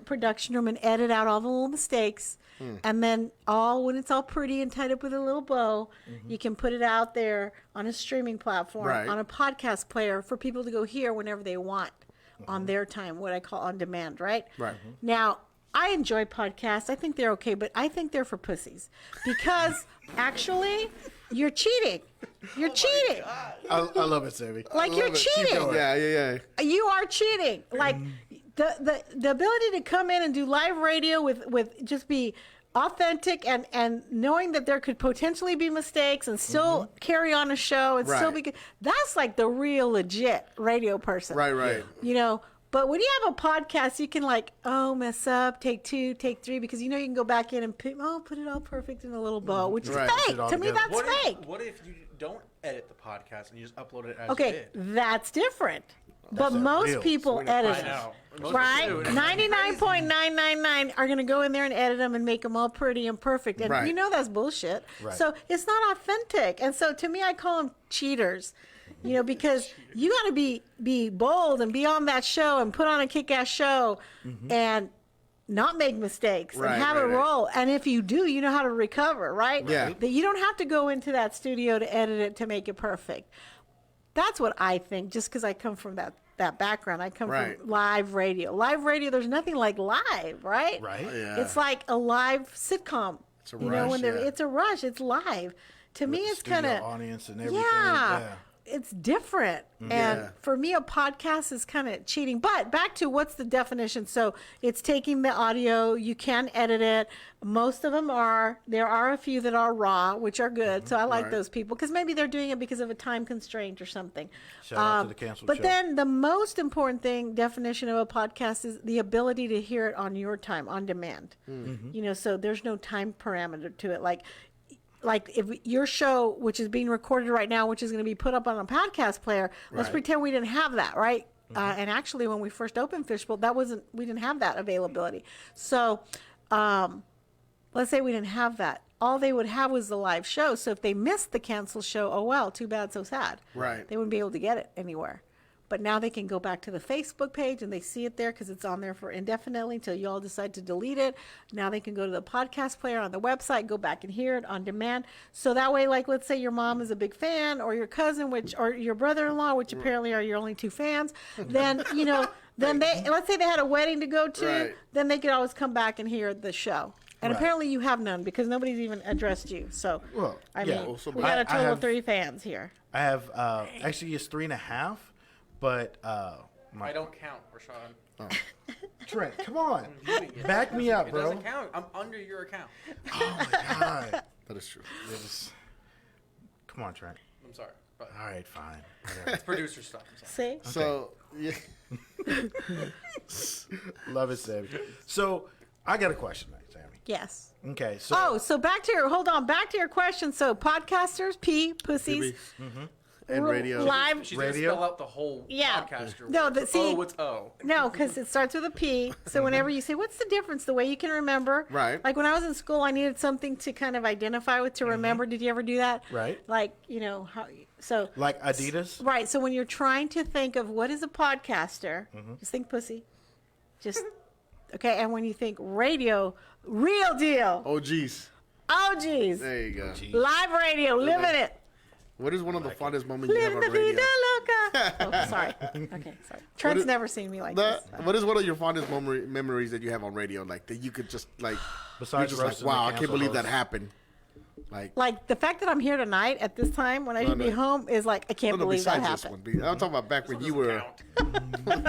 production room and edit out all the little mistakes. And then when it's all pretty and tied up with a little bow, you can put it out there on a streaming platform, Right. on a podcast player for people to go hear whenever they want on their time, what I call on demand, right? Right. Now, I enjoy podcasts. I think they're okay, but I think they're for pussies because actually you're cheating. You're cheating. I love it, Sammy. Like you're cheating. Yeah. You are cheating. Like the ability to come in and do live radio with just be authentic and knowing that there could potentially be mistakes and still carry on a show and still Right. be that's like the real legit radio person. Right. But when you have a podcast, you can mess up, take 2, take 3, because you can go back in and put it all perfect in a little bow, which is Right. fake. Put it all To me, together. that's fake. What if you don't edit the podcast and you just upload it as Okay, you did? that's different. But most real. people edit I it. know. Most Right? people do. 99.999 are going to go in there and edit them and make them all pretty and perfect. And Right. that's bullshit. Right. So it's not authentic. And so to me, I call them cheaters. Because you got to be bold and be on that show and put on a kick-ass show and not make mistakes Right, and have right, it right. roll. And if you do, you know how to recover, right? Yeah. That you don't have to go into that studio to edit it to make it perfect. That's what I think, just because I come from that background. I come Right. from live radio. Live radio, there's nothing like live, right? Right? Yeah. It's like a live sitcom. It's a when rush, yeah. it's a rush. It's live. To me, With the it's kind studio of audience and everything. yeah, Yeah. it's different. And Yeah. for me, a podcast is kind of cheating. But back to what's the definition? So it's taking the audio. You can edit it. Most of them are. There are a few that are raw, which are good. So I like Right. those people because maybe they're doing it because of a time constraint or something. Shout out to the canceled But show. then the most important definition of a podcast is the ability to hear it on your time, on demand. So there's no time parameter to it. Like if your show, which is being recorded right now, which is going to be put up on a podcast player, let's Right. pretend we didn't have that, right? And actually, when we first opened Fishbowl, we didn't have that availability. So, let's say we didn't have that. All they would have was the live show. So if they missed the canceled show, oh well, too bad, so sad. Right. They wouldn't be able to get it anywhere. But now they can go back to the Facebook page and they see it there because it's on there for indefinitely until you all decide to delete it. Now they can go to the podcast player on the website, go back and hear it on demand. So that way, let's say your mom is a big fan or your cousin, or your brother-in-law, which apparently are your only 2 fans, then, then let's say they had a wedding to go to, Right. then they could always come back and hear the show. And Right. apparently you have none because nobody's even addressed you. So, Well, I yeah. mean, Also, we got a I total have- of 3 fans here. I have, actually, it's 3.5, but, I don't count, Rashawn. Trent, come on. Viewing it. Back me up, It bro. doesn't count. I'm under your account. Oh, my God. That is true. It was... Come on, Trent. I'm sorry. But All right, fine. it's producer stuff. I'm sorry. See? So, yeah. Love it, Sammy. So, I got a question, Sammy. Yes. Okay, so... So back to your question. So podcasters, pussies, And radio. live. She's Radio? gonna spell out the whole Yeah. podcaster. No, word. the- see- What's O? No, because it starts with a P. So whenever you say, what's the difference? The way you can remember. Right. Like when I was in school, I needed something to kind of identify with to remember. Did you ever do that? Right. Like, so. Like Adidas? Right. So when you're trying to think of what is a podcaster, just think pussy. Just, okay. And when you think radio, Real deal. Oh, geez. Oh, geez. There you go. Live radio, living it. What is one of the funnest moments you have Living on the radio? vida loca. Oh, sorry. Okay, sorry. Trent's never seen me like this. What is one of your fondest memories that you have on radio? Like, that you could just, like, Besides you're just like, roasting the wow, I can't council believe that host. happened. Like The fact that I'm here tonight at this time when I should be home is like, I can't believe that besides happened. this one. I'm talking about back when you were.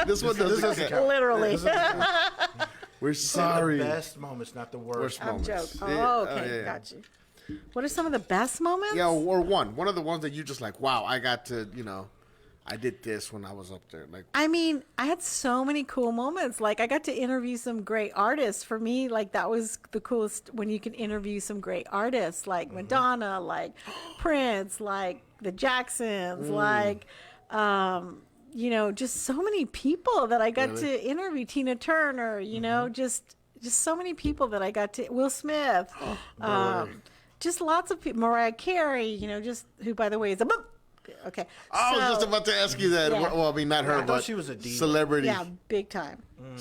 This one doesn't count. Literally. We're sorry. The best moments, not the worst. Worst I'm moments. joking. Yeah, Oh, okay. yeah. Got you. What are some of the best moments? Yeah, or one of the ones that you just like, wow, I got to, I did this when I was up there. Like, I mean, I had so many cool moments. Like, I got to interview some great artists. For me, like, that was the coolest when you can interview some great artists, like Madonna, like Prince, like the Jacksons, like, just so many people that I got to interview. Tina Turner, just so many people that I got to. Will Smith, just lots of people. Mariah Carey, just who, by the way, is a boop. Okay. I was just about to ask you that. Yeah. Well, I mean, not her, I thought but she was a diva. celebrity. Yeah, big time. Which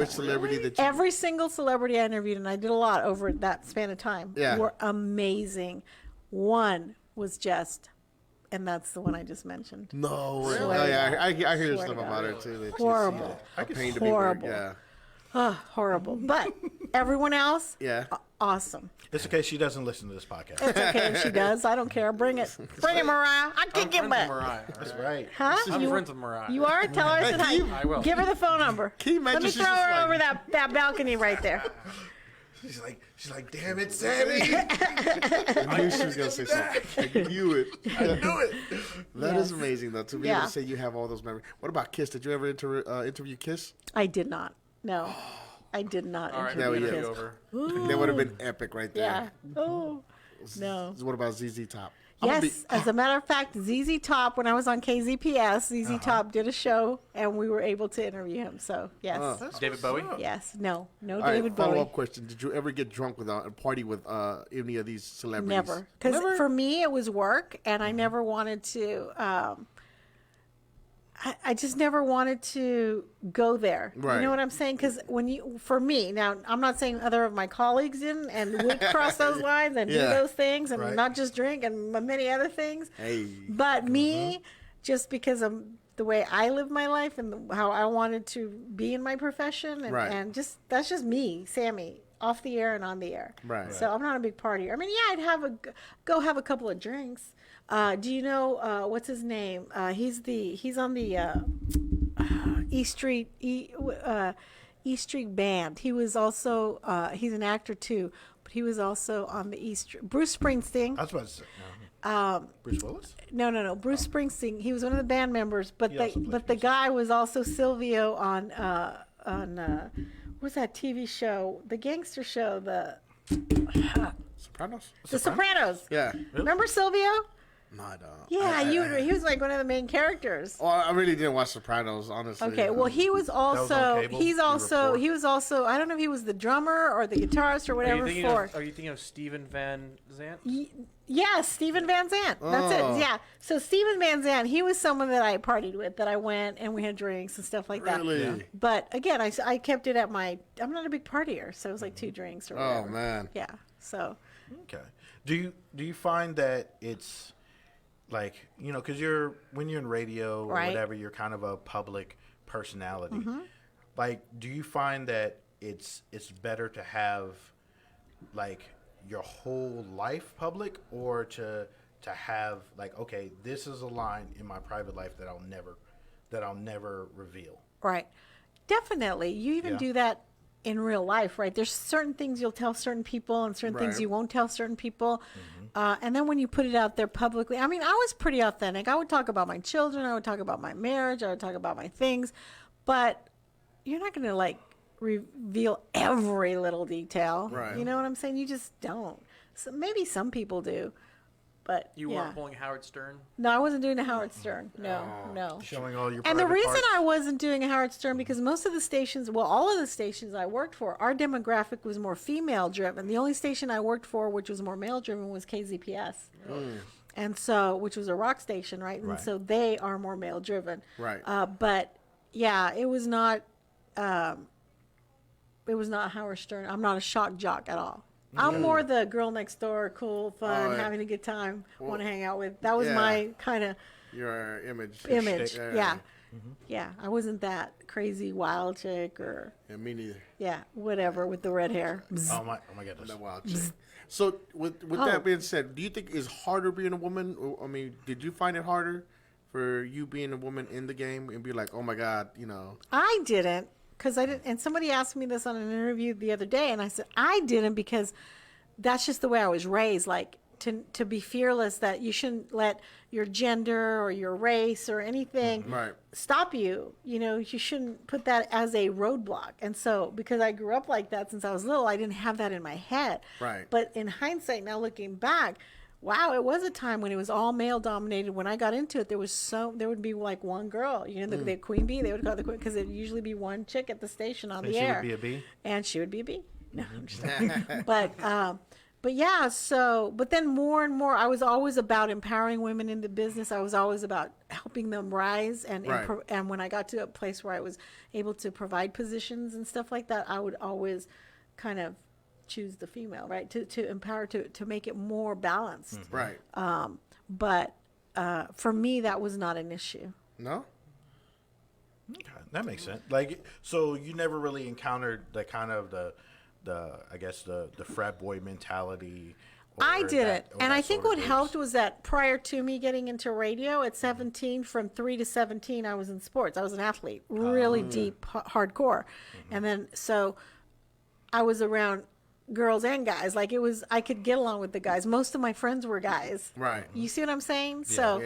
celebrity that you... Every single celebrity I interviewed, and I did a lot over that span of time, Yeah. were amazing. One was just, and that's the one I just mentioned. No way. Swear Oh, to yeah, God. I hear Swear stuff to about God. her, too. That she's, Horrible. a pain to Horrible. be with. Yeah. Oh, horrible. But everyone else, Yeah. awesome. It's okay. She doesn't listen to this podcast. It's okay if she does. I don't care. Bring it. Bring it, Mariah. I I'm kick your friends with butt. Mariah. That's all right? right. Huh? I'm friends with Mariah. You are? Tell her I said Can you- hi. I will. Give her the phone number. Can you imagine Let me she's throw just her like- over that balcony right there. She's like, damn it, Sammy. I knew she was going to say something. I knew it. I knew it. That is Yes. amazing, though, to be Yeah. able to say you have all those memories. What about Kiss? Did you ever interview Kiss? I did not. No. I did not. All right, interview Now we interview Kiss. over. That would have been epic right Yeah. there. Oh, no. What about ZZ Top? Yes, as a matter of fact, ZZ Top, when I was on KZPS, ZZ Top did a show, and we were able to interview him. So, yes. David Bowie. Yes. No. No All right, David Bowie. follow-up question. Did you ever get drunk with a party with any of these celebrities? Never. Because for me, it was work, and I never wanted to... I just never wanted to go there. Right. You know what I'm saying? Because for me, now I'm not saying other of my colleagues didn't and would cross those lines and do Yeah. those things and Right. not just drink and many other things. Hey. But me, just because of the way I live my life and how I wanted to be in my profession, and, Right. and just that's just me, Sammy, off the air and on the air. Right. So I'm not a big partier. I mean, yeah, I'd go have a couple of drinks. Do you know what's his name? He's on the E Street Band. He was also he's an actor too, but he was also on the E Street. Bruce Springsteen. I was about to say. Bruce Willis? No. Bruce Springsteen. He was one of the band members, but He also plays the guy was also Silvio on what's that TV show? The gangster show, the Sopranos? Sopranos. Yeah. Remember Silvio? No, I don't. Yeah, he was like one of the main characters. Oh, I really didn't watch Sopranos, honestly. Okay, well, he was also cable? he's The also report? he was also I don't know if he was the drummer or the guitarist or Are whatever you for. thinking of Steven Van Zandt? Yes, Steven Van Zandt. That's Oh. it. Yeah. So Steven Van Zandt, he was someone that I partied with, that I went and we had drinks and stuff like that. Really? Yeah. But again, I kept it at my. I'm not a big partier, so it was like 2 drinks or whatever. Oh, man. Yeah. So Okay. Do you find that it's like, because when you're in radio or Right. whatever, you're kind of a public personality. Mm-hmm. Like, do you find that it's better to have like your whole life public, or to have like, okay, this is a line in my private life that I'll never reveal? right, definitely. You even Yeah. do that in real life, right? There's certain things you'll tell certain people and certain things Right. you won't tell certain people. And then when you put it out there publicly, I mean, I was pretty authentic. I would talk about my children. I would talk about my marriage. I would talk about my things. But you're not going to like reveal every little detail. Right. You know what I'm saying? You just don't. So maybe some people do. But You yeah. weren't pulling Howard Stern. No, I wasn't doing a Howard Stern. No. Showing all your And the private reason parts? I wasn't doing a Howard Stern, because most of the stations, well, all of the stations I worked for, our demographic was more female driven. The only station I worked for, which was more male driven, was KZPS. And so, which was a rock station, right? And Right. so they are more male driven. Right. But yeah, it was not, it was not Howard Stern. I'm not a shock jock at all. I'm more the girl next door, cool, fun, having a good time, want to hang out with. That was my kind of Your image. image. Yeah. Yeah, I wasn't that crazy wild chick or Yeah, me neither. whatever with the red hair. Oh my goodness. That wild chick. So with that being said, do you think it's harder being a woman? I mean, did you find it harder for you being a woman in the game and be like, oh my God, you know? I didn't, because I didn't. And somebody asked me this on an interview the other day, and I said I didn't because that's just the way I was raised. Like to be fearless, that you shouldn't let your gender or your race or anything stop you. You know, you shouldn't put that as a roadblock. And so, because I grew up like that since I was little, I didn't have that in my head. Right. But in hindsight, now looking back, wow, it was a time when it was all male dominated. When I got into it, there would be like one girl, you know, the queen bee, they would call it the queen, because it would usually be one chick at the station on the air. She would be a bee? And she would be a bee. No, I'm just kidding. But yeah, so, but then more and more, I was always about empowering women in the business. I was always about helping them rise. And when I got to a place where I was able to provide positions and stuff like that, I would always kind of choose the female, right? To empower, to make it more balanced. Right. But for me, that was not an issue. No? Okay, that makes sense. Like, so you never really encountered the kind of the I guess the frat boy mentality. I didn't. And I think what helped was that prior to me getting into radio at 17, from 3 to 17, I was in sports. I was an athlete, really deep, hardcore. And then, so I was around girls and guys. Like, I could get along with the guys. Most of my friends were guys. Right. You see what I'm saying? So,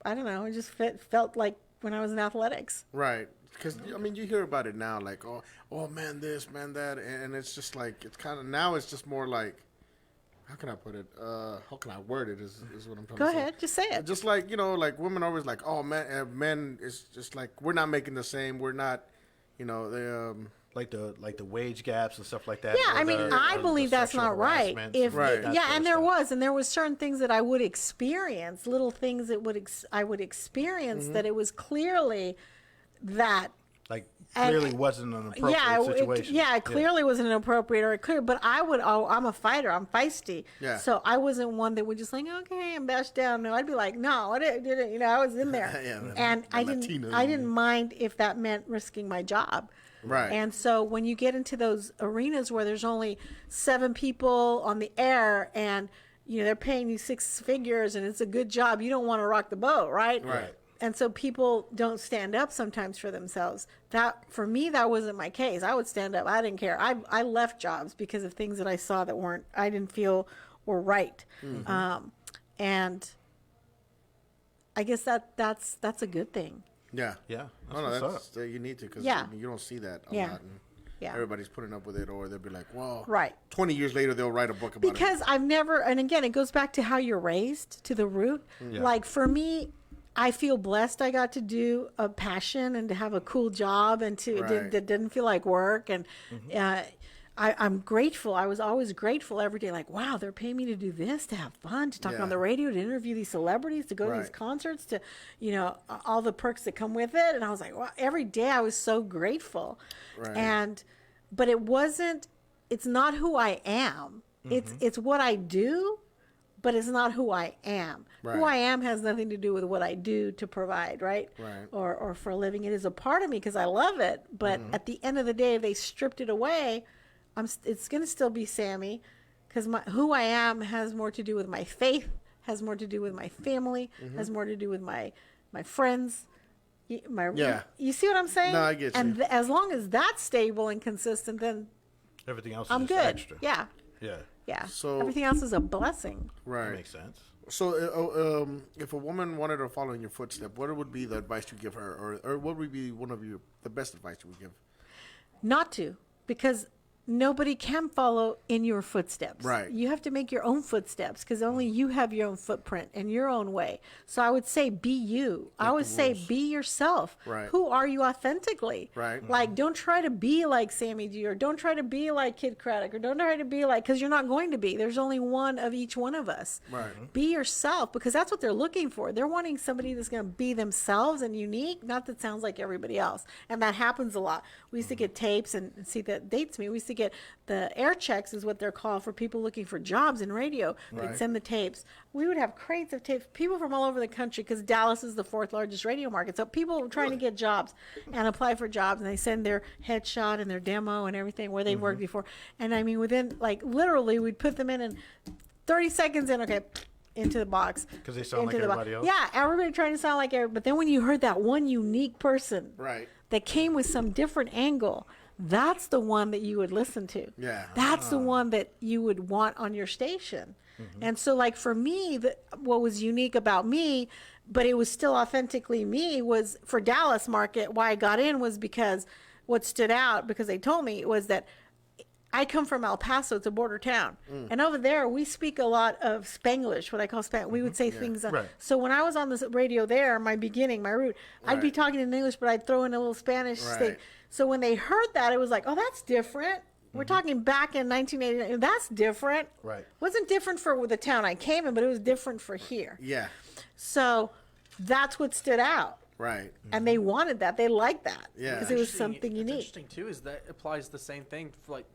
I don't know. It just felt like when I was in athletics. Right. Because, I mean, you hear about it now, like, oh, man, this, man, that. And it's just like, it's kind of, now it's just more like, how can I put it? How can I word it is what I'm trying to say. Go ahead. Just say it. Just like, you know, like women always like, oh, man, men is just like, we're not making the same. We're not, you know, they, like the wage gaps and stuff like that. Yeah, I mean, I believe that's not right. And there was certain things that I would experience, little things that I would experience that it was clearly that. Like, clearly wasn't an appropriate situation. It clearly wasn't inappropriate or clear, but I'm a fighter. I'm feisty. Yeah. So I wasn't one that would just like, okay, and bash down. No, I'd be like, no, I didn't, you know, I was in there. And I didn't mind if that meant risking my job. Right. And so when you get into those arenas where there's only 7 people on the air and, you know, they're paying you 6 figures and it's a good job, you don't want to rock the boat, right? Right. And so people don't stand up sometimes for themselves. That, for me, that wasn't my case. I would stand up. I didn't care. I left jobs because of things that I saw that I didn't feel were right. And I guess that's a good thing. Yeah. Yeah. That's you need to, because you don't see that a lot. And everybody's putting up with it, or they'll be like, well, 20 years later, they'll write a book about it. Because I've never, and again, it goes back to how you're raised, to the root. Yeah. Like, for me, I feel blessed I got to do a passion and to have a cool job and that didn't feel like work. And I'm grateful. I was always grateful every day. Like, wow, they're paying me to do this, to have fun, to talk on the radio, to interview these celebrities, to go to these concerts, to, you know, all the perks that come with it. And I was like, wow, every day I was so grateful. Right. But it's not who I am. It's what I do, but it's not who I am. Right. Who I am has nothing to do with what I do to provide, right? Or for a living. It is a part of me because I love it. But at the end of the day, if they stripped it away, it's going to still be Sammy, because who I am has more to do with my faith, has more to do with my family, has more to do with my friends. You see what I'm saying? No, I get you. And as long as that's stable and consistent, then everything else I'm is good. Extra. Yeah. So everything else is a blessing. Right. That makes sense. So, if a woman wanted to follow in your footsteps, what would be the advice you give her, or what would be the best advice you would give? Not to, because nobody can follow in your footsteps. Right. You have to make your own footsteps because only you have your own footprint and your own way. So I would say be you. I would say be yourself. Right. Who are you authentically? Right. Like, don't try to be like Sammy G, or don't try to be like Kid Craddock, or don't try to be like, because you're not going to be. There's only one of each one of us. Right. Be yourself, because that's what they're looking for. They're wanting somebody that's going to be themselves and unique, not that sounds like everybody else. And that happens a lot. We used to get tapes, and see, that dates me. We used to get the air checks, is what they're called, for people looking for jobs in radio. They'd Right. send the tapes. We would have crates of tapes, people from all over the country, because Dallas is the 4th largest radio market. So people trying to get jobs and apply for jobs, and they send their headshot and their demo and everything where they worked before. And I mean, within, like, literally, we'd put them in, and 30 seconds in, okay, into the box. Because they sound into like the everybody else? Yeah, everybody trying to sound like everybody. But then when you heard that one unique person Right. that came with some different angle, that's the one that you would listen to. Yeah. That's the one that you would want on your station. And so, like, for me, what was unique about me, but it was still authentically me, was for Dallas market, why I got in was because what stood out, because they told me, was that I come from El Paso. It's a border town. And over there, we speak a lot of Spanglish, what I call Spanglish. We would say things. Right. So when I was on the radio there, my beginning, my root, I'd be Right. talking in English, but I'd throw in a little Spanish thing. Right. So when they heard that, it was like, oh, that's different. We're talking back in 1989. That's different. Right. Wasn't different for the town I came in, but it was different for here. Yeah. So that's what stood out. Right. And they wanted that. They liked that. Yeah. Because it was Interesting- something what's unique. Interesting too is that applies the same thing for like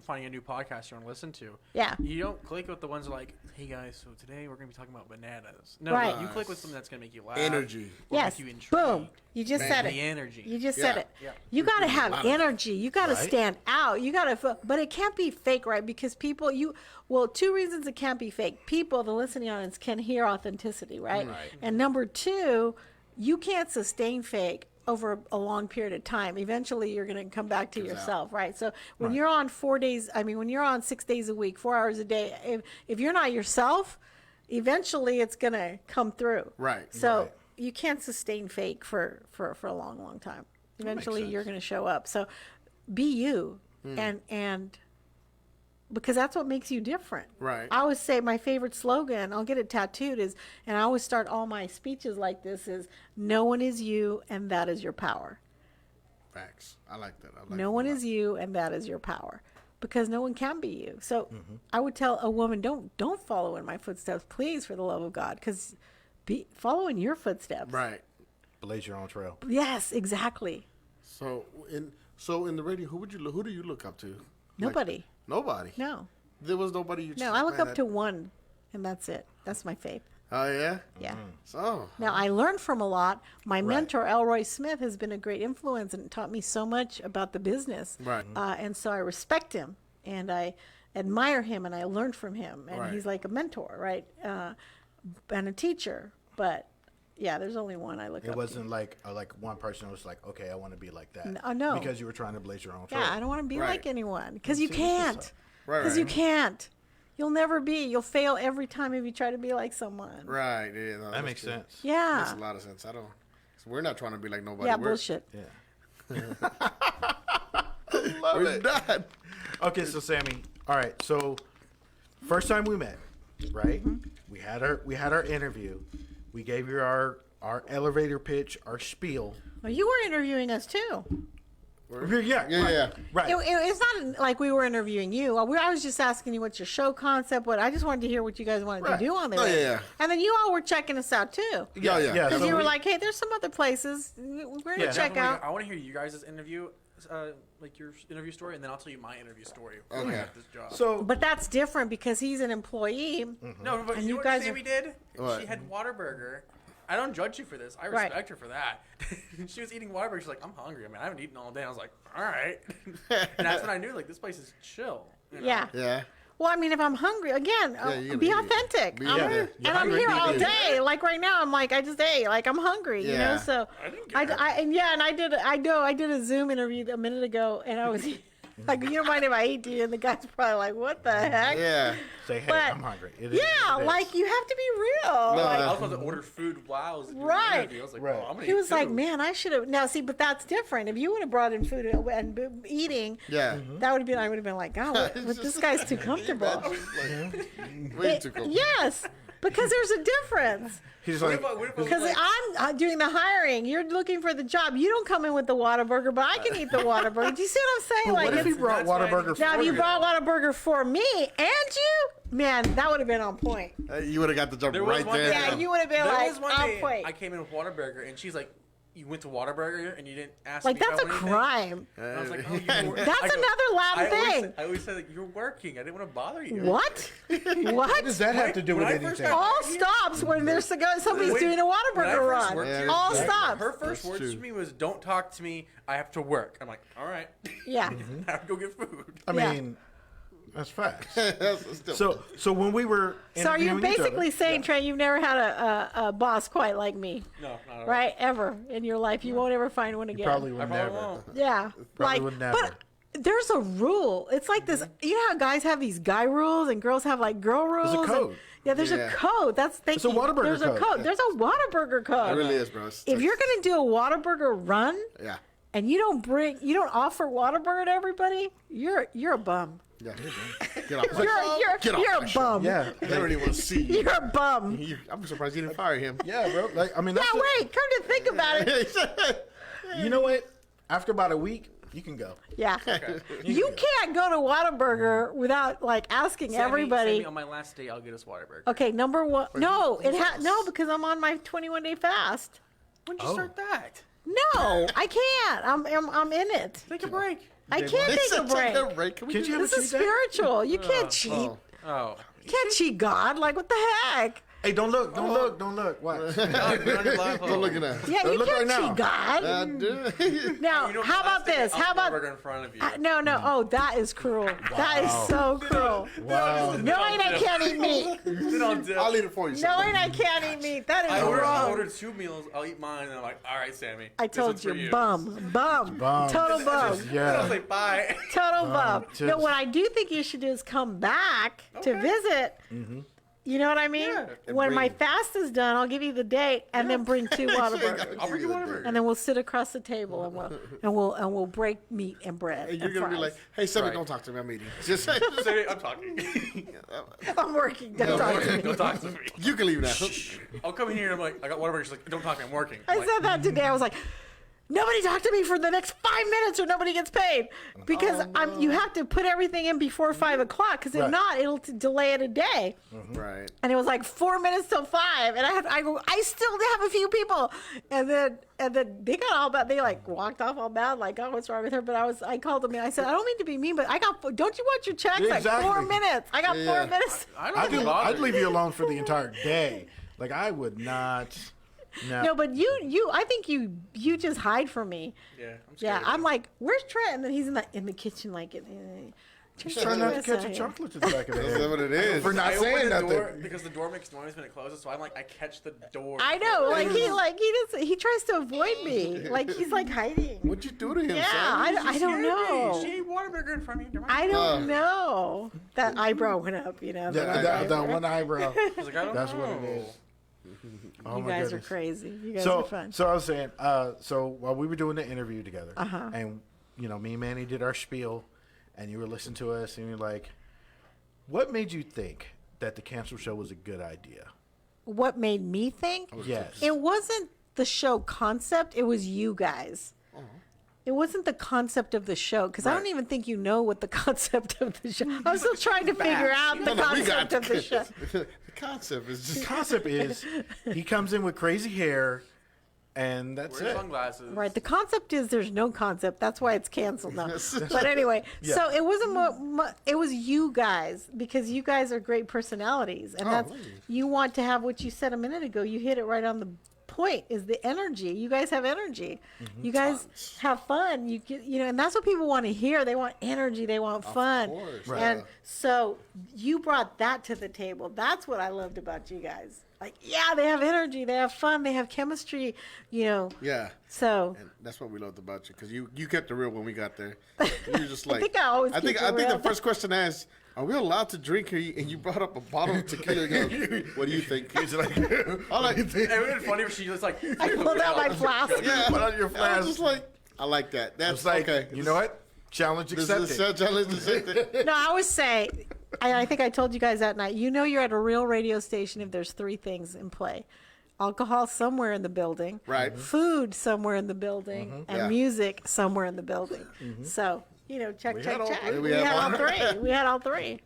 finding a new podcast you want to listen to. Yeah. You don't click with the ones that are like, hey guys, so today we're going to be talking about bananas. No, Right. you click with something that's going to make you laugh. Energy. or Yes. Make you intrigued. Boom. You just said The it. energy. You just Yeah. said it. Yeah. You got to a have lot of energy. You got to Right. stand out. You got to, but it can't be fake, right? Because people, well, 2 reasons it can't be fake. People, the listening audience, can hear authenticity, right? And number 2, you can't sustain fake over a long period of time. Eventually, you're going to come back to yourself, right? So when you're on 4 days, when you're on 6 days a week, 4 hours a day, if you're not yourself, eventually it's going to come through. Right. So Right. you can't sustain fake for a long, long time. Eventually, you're going to show up. So be you, and because that's what makes you different. Right. I always say my favorite slogan, I'll get it tattooed, is, and I always start all my speeches like this, is no one is you, and that is your power. Facts. I like that. I like No one is you, and that is your power, because no one can be you. So I would tell a woman, don't follow in my footsteps, please, for the love of God, because follow in your footsteps. Right. Blaze your own trail. Yes, exactly. So in the radio, who do you look up to? Nobody. Nobody. No. There was nobody. You No, I look up to one, and that's it. That's my faith. Oh yeah. Yeah. So. Now, I learned from a lot. My mentor, Elroy Smith, has been a great influence and taught me so much about the business. Right. And so I respect him, and I admire him, and I learned from him. And Right. he's like a mentor, right? And a teacher. But, yeah, there's only one I look up It to. wasn't like one person was like, okay, I want to be like that. No. Because you were trying to blaze your own trail. Yeah, I don't want to be Right. like anyone, because you See, this is can't. Right. Because you can't. You'll never be. You'll fail every time if you try to be like someone. Right. Yeah. No, That that's makes good. sense. Yeah. Makes a lot of sense. I don't. We're not trying to be like nobody. Yeah, we're, bullshit. Yeah. We're not. Okay, so Sammy, all right. So first time we met, right? We had our interview. We gave you our elevator pitch, our spiel. Well, you were interviewing us, too. Yeah, Yeah. right. It's not like we were interviewing you. I was just asking you what's your show concept. What I just wanted to hear what you guys wanted Right. to do on there. Oh, yeah. And then you all were checking us out too. Yeah. Because so you were we- like, hey, there's some other places we're gonna Yeah. check out. I want to hear you guys' interview, like your interview story, and then I'll tell you my interview story. when I Okay. got this job. So But that's different because he's an employee. no, but And you you know guys what Sammy are- did? What? She had Whataburger. I don't judge you for this. I Right. respect her for that. She was eating Whataburger. She's like, I'm hungry. I haven't eaten all day. I was like, all right. And that's when I knew, like, this place is chill. you know? Yeah. Yeah. Well, I mean, if I'm hungry, again, you're be gonna eat it. authentic. Be- I'm yeah. here- You're and I'm hungry, here be all good. day. Like right now, I'm like, I just ate. Like I'm hungry, you know. Yeah. So I didn't get it. I did a Zoom interview a minute ago, and I was Like, you don't mind if I eat you? And the guy's probably like, what the heck? Yeah. Say, hey, But- I'm hungry. It is Yeah, what it is. like, you have to be real. No, Like, I was about to order food while I was doing the Right. interview. I was like, Right. oh, I'm gonna he eat was like, food. man, I should have. Now, see, but that's different. If you would have brought in food and been eating, Yeah. that would have been, I would have been like, God, this guy's too comfortable. Way too comfortable. Yes, because there's a difference. He's What like, if I was Because like, I'm doing the hiring. You're looking for the job. You don't come in with the Whataburger, but I can eat the Whataburger. Do you see what I'm saying? but what if he it's- brought that's why I Whataburger didn't- now, for if you you? brought Whataburger for me and you, man, that would have been on point. You would have got the job There was right one there. day- Yeah, you would have been there like was one on day point. I came in with Whataburger, and she's like, you went to Whataburger and you didn't ask Like me if that's I a want anything? crime. And I was like, oh, you were- That's I go- another loud I always thing. say- I always say, like, you're working. I didn't want to bother you. What? What What? does that have to do When with I first anything? got- All stops when there's somebody's Wait, doing a when I Whataburger first run. worked Yeah, here, All exactly. stops. Her first words true. to me was, "Don't talk to me. I have to work." I'm like, "All right." Yeah. I have to go get food. I Yeah. mean, that's facts. That's still- So when we were So are you interviewing each other- basically saying, Trey, you've never had a boss quite like me, No, not at all. right? Ever in your life, you won't ever find one again. Probably I would probably never. won't. Yeah. Probably like, would never. but there's a rule. It's like this. You know how guys have these guy rules and girls have like girl rules. There's a and- code. yeah, there's Yeah. a code. That's thank It's a you. Whataburger There's a code. code. There's a Whataburger It code. really is, bro. It's If you're gonna do a Whataburger run yeah. and you don't offer Whataburger to everybody, you're a bum. Yeah. Get off my Get off You're my a show. bum. Yeah. I don't even want to see you. You're a bum. I'm surprised you didn't fire him. Yeah, bro. Like, I mean, Yeah, that's wait. Come to think about it. you know what? After about a week, you can go. Yeah. You can't go to Whataburger without like asking Send everybody. me on my last day, I'll get us Whataburger. Okay, number one. No, no, because I'm on my 21-day fast. When did you start that? No, I can't. I'm in it. Take a break. I can't take a break. Can we Can't do you have this? a This is cheat day? spiritual. You can't cheat. Oh. Oh. You can't cheat God. Like what the heck? Hey, don't look. Don't look. Don't look. Watch. Don't look at that. Yeah, you Look can't right now. cheat God. Now, You know, how about last day, this? I'll How put about Whataburger in front of you. no, no? Oh, that is cruel. That is so cruel. Wow. Knowing I can't eat meat. Then I'll dip. I'll eat it for you. Knowing I can't eat meat. That is I wrong. ordered 2 meals. I'll eat mine, and I'm like, all right, Sammy. I this told one's for you, bum, bum, Bum. total bum, I was Yeah. like, bye. total bum. just- No, what I do think you should do is come back to visit. You know what I mean? Yeah. When my bring- fast is done, I'll give you the date and then bring 2 Whataburgers. I'll bring you Whataburger. And then we'll sit across the table and we'll break meat and bread. And you're and gonna be fries. like, "Hey, Sammy, Right. don't talk to me. I'm eating." Just Say, I'm talking. I'm working. Don't talk to me. Don't talk to me. you can leave now. I'll come in here and I'm like, I got Whataburger. She's like, don't talk to me. I'm working. I I'm like, said that today. I was like, nobody talk to me for the next 5 minutes or nobody gets paid because you have to put everything in before 5 o'clock because if Right. not, it'll delay it a day. Right. And it was like 4 minutes till 5, and I go, I still have a few people, and then they got all bad. They like walked off all bad, like, oh, what's wrong with her? But I called them and I said, I don't mean to be mean, but don't you want your checks? Yeah, Like exactly. 4 minutes. I got 4 Yeah. minutes. I don't I'd, get I'd bothered. leave you alone for the entire day. Like I would not. No, but I think you just hide from me. Yeah, I'm Yeah, scared. I'm like, where's Trent? And then he's in the kitchen, like, Try not to catch a chocolate to the back of the That's head. what it is. For not I open saying the nothing. door because the door makes noise when it closes. So I'm like, I catch the door. I know, he tries to avoid me, like he's like hiding. What'd you do to him? Yeah, son? I don't know. She ate Whataburger in front of me. I don't know. That eyebrow went up, you know. That one eyebrow. I was like, I don't That's know. what it is. Oh You my guys goodness. are crazy. You guys So, are fun. so I was saying, so while we were doing the interview together, Uh-huh. and you know, me and Manny did our spiel, and you were listening to us, and you're like, what made you think that the cancel show was a good idea? What made me think? Yes. It wasn't the show concept, it was you guys. It wasn't the concept of the show because I don't even think you know what the concept of the show. I'm still trying to figure out the No, we got concept of the show. The concept is The just concept is he comes in with crazy hair, and that's Wear it. sunglasses. Right. The concept is there's no concept. That's why it's canceled now. Yes. But anyway, Yeah. so it wasn't. It was you guys because you guys are great personalities, and that's you want to have what you said a minute ago. You hit it right on the point. Is the energy? You guys have energy. You guys have fun. You get, and that's what people want to hear. They want energy. They want fun. course, And yeah. so you brought that to the table. That's what I loved about you guys. like, yeah, they have energy, they have fun, they have chemistry, you know. Yeah. So And that's what we loved about you, because you kept it real when we got there. You were just like, think I always keep it think real. the first question I asked, are we allowed to drink here? And you brought up a bottle of tequila. And goes, what do you think? He's like, all I think. It would have been funny if she was like, I pulled out my flask. Yeah, Put on your I flask. was just like, I like that. That's It's like, okay. you know what? Challenge This accepted. is a challenge accepted. No, I always say, I think I told you guys that night, you know you're at a real radio station if there's three things in play. Alcohol somewhere in the building. Right. Food somewhere in the building. And Yeah. music somewhere in the building. So, you know, check. had all check. three. We had all three. We had all three.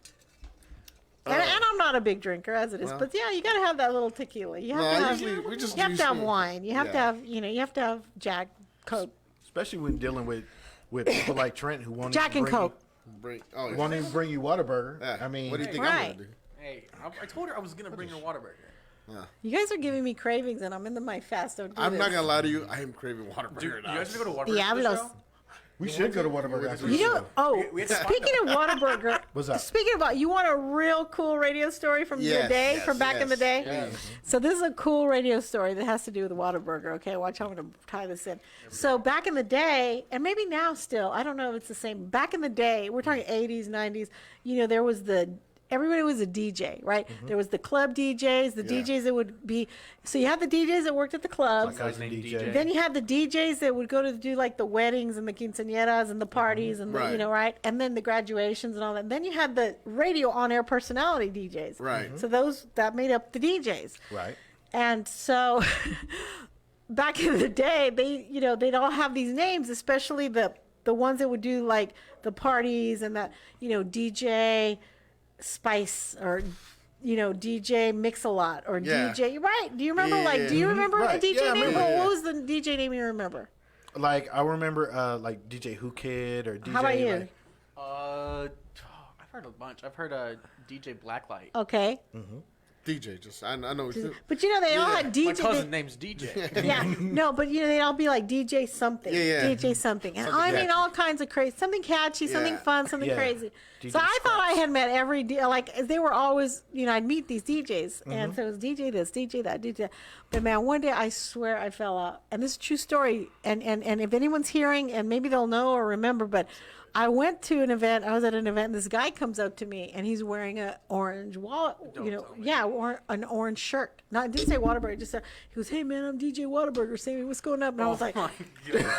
And I'm not a big drinker as it is, but yeah, you got to have that little tequila. You have to have, we just you have to have usually- wine. You have to yeah. have, you know, you have to have Jack, Coke. Especially when dealing with people like Trent who won't Jack even and bring Coke. Oh, You, won't even bring you Whataburger. yeah. I mean, what do you think Right. I'm gonna do? hey, I told her I was going to bring her Whataburger. You guys are giving me cravings, and I'm in my fast. Don't do I'm this. not gonna lie to you. I am craving Whataburger Dude, you now. guys should go to Whataburger for the Diablos. show? we should go to Whataburger after You the know, show. oh, We had to find speaking of Whataburger, What's up? speaking about, you want a real cool radio story from Yes, the day, yes, from back in the yes, day? yes. So this is a cool radio story that has to do with Whataburger, okay? Watch how I'm going to tie this in. So back in the day, and maybe now still, I don't know if it's the same. Back in the day, we're talking 80s, 90s, you know, there was everybody was a DJ, right? There was the club DJs, the Yeah. DJs that would be, so you had the DJs that worked at the clubs. Guy's named DJ. Then you had the DJs that would go to do like the weddings and the quinceañeras and the parties and the, you Right. know, right? And then the graduations and all that. And then you had the radio on-air personality DJs. Right. So that made up the DJs. Right. And so back in the day, they'd all have these names, especially the ones that would do like the parties and that, you know, DJ Spice or, you know, DJ Mix-a-Lot or Yeah. DJ, right? Do you remember, Yeah. do you remember Right. a DJ Yeah, I name? remember. What was the DJ name you remember? Like I remember, like DJ Who Kid or DJ. How about you? Like, I've heard a bunch. I've heard DJ Blacklight. Okay. DJ, just I know. But you know, they all Yeah. had My DJ. cousin name's DJ. Yeah, no, but you know, they'd all be like DJ something, Yeah. DJ something, and Something I mean catchy. all kinds of crazy, something catchy, something Yeah. fun, something Yeah. crazy. DJ So I thought I Scraps. had met every like they were always, you know, I'd meet these DJs, and so it was DJ this, DJ that, DJ that. But man, one day I swear I fell out, and this is a true story. And if anyone's hearing, and maybe they'll know or remember, but I went to an event. I was at an event, and this guy comes up to me, and he's wearing an orange wallet, you know, yeah, or an orange shirt. Not, it didn't say Whataburger. It just said, he goes, "Hey man, I'm DJ Whataburger. Sammy, what's going up?" And I was like, Oh my God.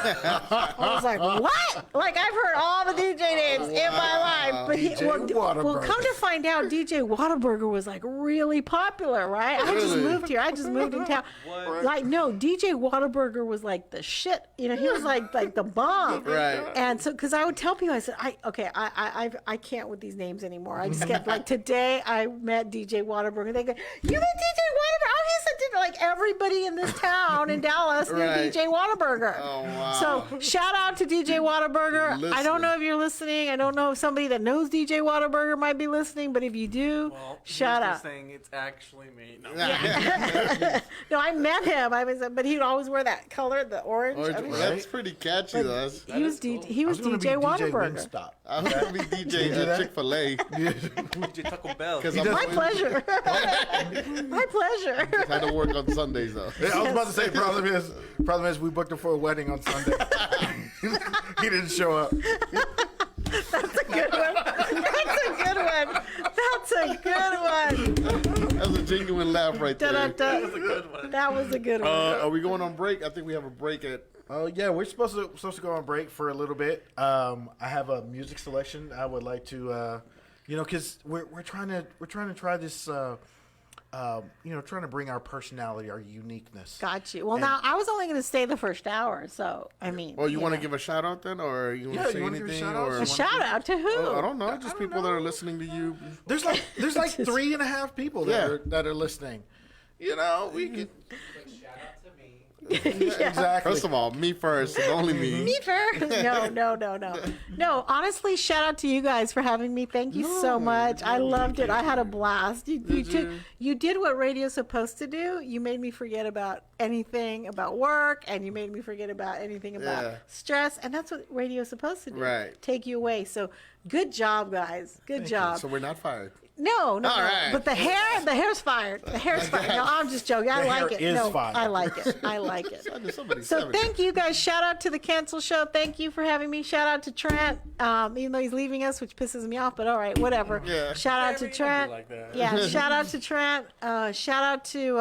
I was like, what? Like, I've heard all the DJ names in my life. But DJ well, come Whataburger. to find out, DJ Whataburger was like really popular, right? I just Really? moved here. I just moved in town. Like, no, DJ Whataburger was like the shit. You know, he was like the bomb. Right. And so, because I would tell people, I said, I can't with these names anymore. I just kept, like, today I met DJ Whataburger. They go, you met DJ Whataburger? Oh, he's a, like, everybody in this town in Dallas knew Right. DJ Whataburger. Oh, wow. So shout out to DJ Whataburger. You're I don't know listening. if you're listening. I don't know if somebody that knows DJ Whataburger might be listening, but if you do, Well, shout here's out. the thing, it's actually me. No. No, I met him. But he'd always wear that color, the orange. I mean, That's pretty catchy, though. That's, he was he was I was DJ gonna be DJ Whataburger. Wingstop. I was gonna be DJ that? Chick-fil-A. DJ Taco Bell. Because My pleasure. My pleasure. I had to work on Sundays though. Yeah, I was about to say, problem is, we booked him for a wedding on Sunday. He didn't show up. That's a good one. That's a good one. That's a good one. That was a genuine laugh right there. Da-da-da. That's a good one. That was a good one. Are we going on break? I think we have a break at. Oh yeah, we're supposed to go on break for a little bit. I have a music selection I would like to, because we're trying to try this, trying to bring our personality, our uniqueness. Got you. Well, now I was only going to stay the first hour, so I mean. Oh, you want to know. give a shout out then, or you want Yeah, to say you wanna give a anything, shout out? or A shout out to who? Oh, I don't know, just people that are listening to you. There's like 3.5 people that are listening. You know, we can exactly. First of all, me first, and only me. Me first. No. No, honestly, shout out to you guys for having me. Thank you so much. I loved it. I had a blast. You did what radio's supposed to do. You made me forget about anything about work, and you made me forget about anything about Yeah. stress, and that's what radio's supposed to do. Right. Take you away. So good job, guys. Good job. So we're not fired. No, All right. but the hair's fired. The hair's fired. No, I'm just joking. I The like hair it. is No, fired. I like it. I like it. Somebody's So 70. thank you guys. Shout out to the Cancel Show. Thank you for having me. Shout out to Trent, even though he's leaving us, which pisses me off. But all right, whatever. Yeah. Shout out to Sammy, don't be Trent. like that. Yeah. Shout out to Trent. Shout out to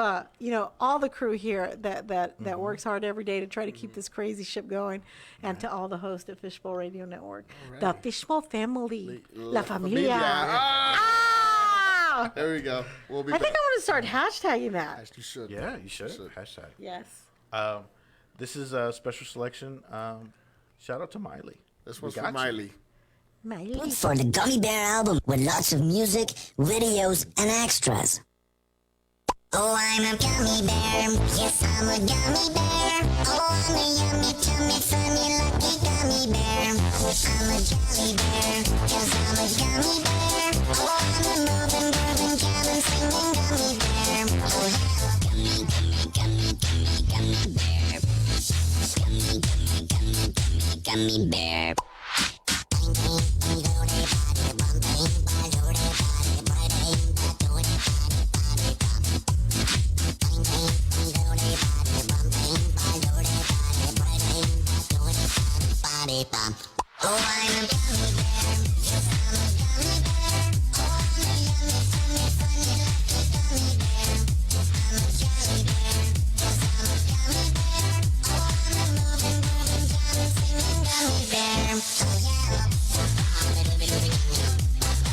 all the crew here that works hard every day to try to keep this crazy ship going, and to all the hosts at Fishbowl Radio Network, the Fishbowl family, La Familia. Ah! There we go. We'll be I back. think I want to start hashtagging that. You should. Yeah, you should. Hashtag. Yes. This is a special selection. Shout out to Miley. This We one's for got you. Miley. Miley. For the Gummy Bear album with lots of music, videos, and extras. Oh, I'm a gummy bear. Yes, I'm a gummy bear. Oh, I'm a yummy, tummy, funny, lucky gummy bear. I'm a jelly bear. Yes, I'm a gummy bear. Oh, I'm a moving, grooving, jamming, singing gummy bear. Oh, yeah. Gummy, gummy, gummy, gummy, gummy bear. Gummy, gummy, gummy, gummy, gummy bear. Oh, I'm a gummy bear. Yes, I'm a gummy bear. Oh, I'm a yummy, tummy, funny, lucky gummy bear. I'm a jelly bear. Yes, I'm a gummy bear. Oh, I'm a moving, grooving, jamming, singing gummy bear. Oh, yeah.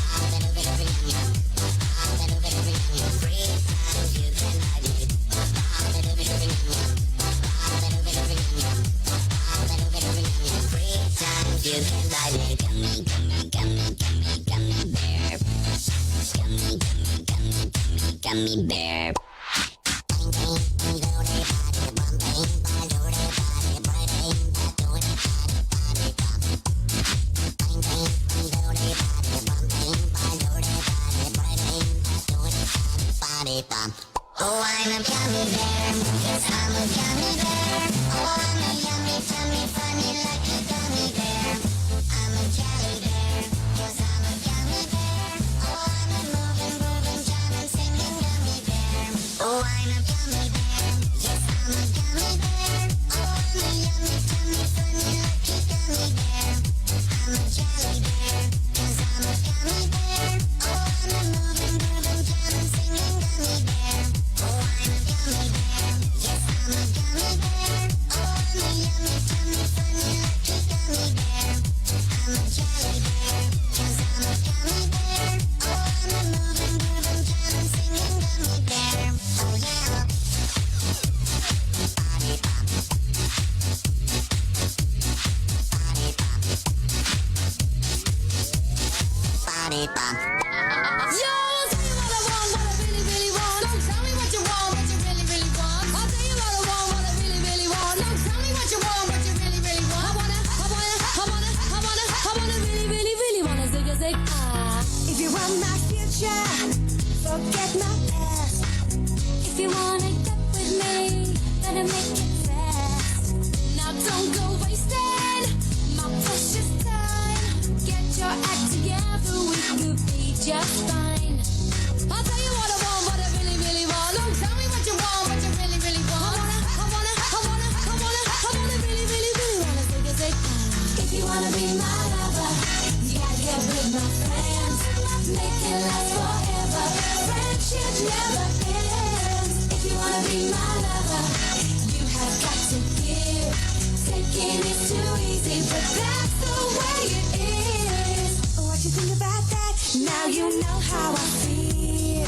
You can buy me gummy, gummy, gummy, gummy, gummy bear. Gummy, gummy, gummy, gummy, gummy bear. Oh, I'm a gummy bear. Yes, I'm a gummy bear. Oh, I'm a yummy, tummy, funny, lucky gummy bear. I'm a jelly bear. Yes, I'm a gummy bear. Oh, I'm a moving, grooving, jamming, singing gummy bear. Oh, I'm a gummy bear. Yes, I'm a gummy bear. Oh, I'm a yummy, tummy, funny, lucky gummy bear. I'm a jelly bear. Yes, I'm a gummy bear. Oh, I'm a moving, grooving, jamming, singing gummy bear. Oh, I'm a gummy bear. Yes, I'm a gummy bear. Oh, I'm a yummy, tummy, funny, lucky gummy bear. I'm a jelly bear. Yes, I'm a gummy bear. Oh, I'm a moving, grooving, jamming, singing gummy bear. Oh, yeah. Body pop. Body pop. Body pop. Yo, I'll tell you what I want, what I really, really want. Don't tell me what you want, what you really, really want. I'll tell you what I want, what I really, really want. Don't tell me what you want, what you really, really want. I wanna really, really, really wanna zig a zig. If you want my future, forget my past. If you wanna get with me, better make it fast. Now don't go wasting my precious time. Get your act together, we could be just fine. I'll tell you what I want, what I really, really want. Don't tell me what you want, what you really, really want. I wanna really, really, really wanna zig a zig. If you wanna be my lover, you gotta get with my friends. Make it last forever. Friendship never ends. If you wanna be my lover, you have got to give. Taking is too easy, but that's the way it is. What you think about that? Now you know how I feel.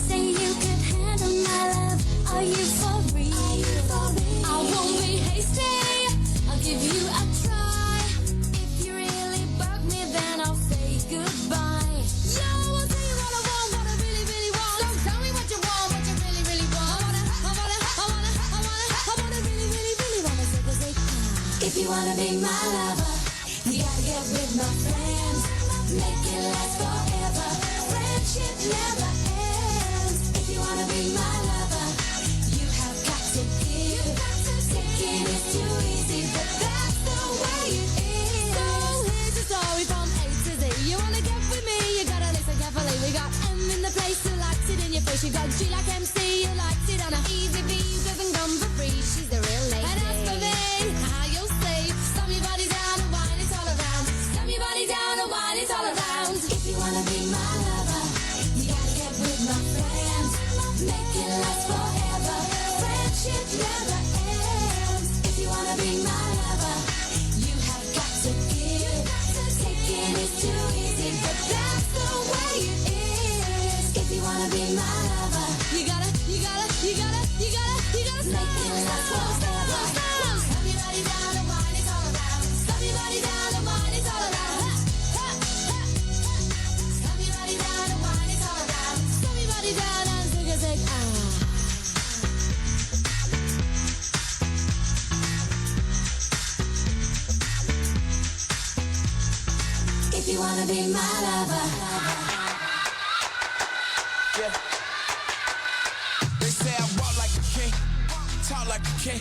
Say you can handle my love. Are you for real? I won't be hasty. I'll give you a try. If you really bug me, then I'll say goodbye. Yo, I'll tell you what I want, what I really, really want. Don't tell me what you want, what you really, really want. I wanna really, really, really wanna zig a zig. If you wanna be my lover, you gotta get with my friends. Make it last forever. Friendship never ends. If you wanna be my lover, you have got to give. Taking is too easy, but that's the way it is. So here's the story from A to Z. You wanna get with me, you gotta listen carefully. We got wanna be my lover, you gotta make me last forever. Stop your body down and wine, it's all around. Stop your body down and wine, it's all around. Stop your body down and wine, it's all around. Stop your body down and zig If you wanna be my lover. Yeah. They say I walk like a king, talk like a king.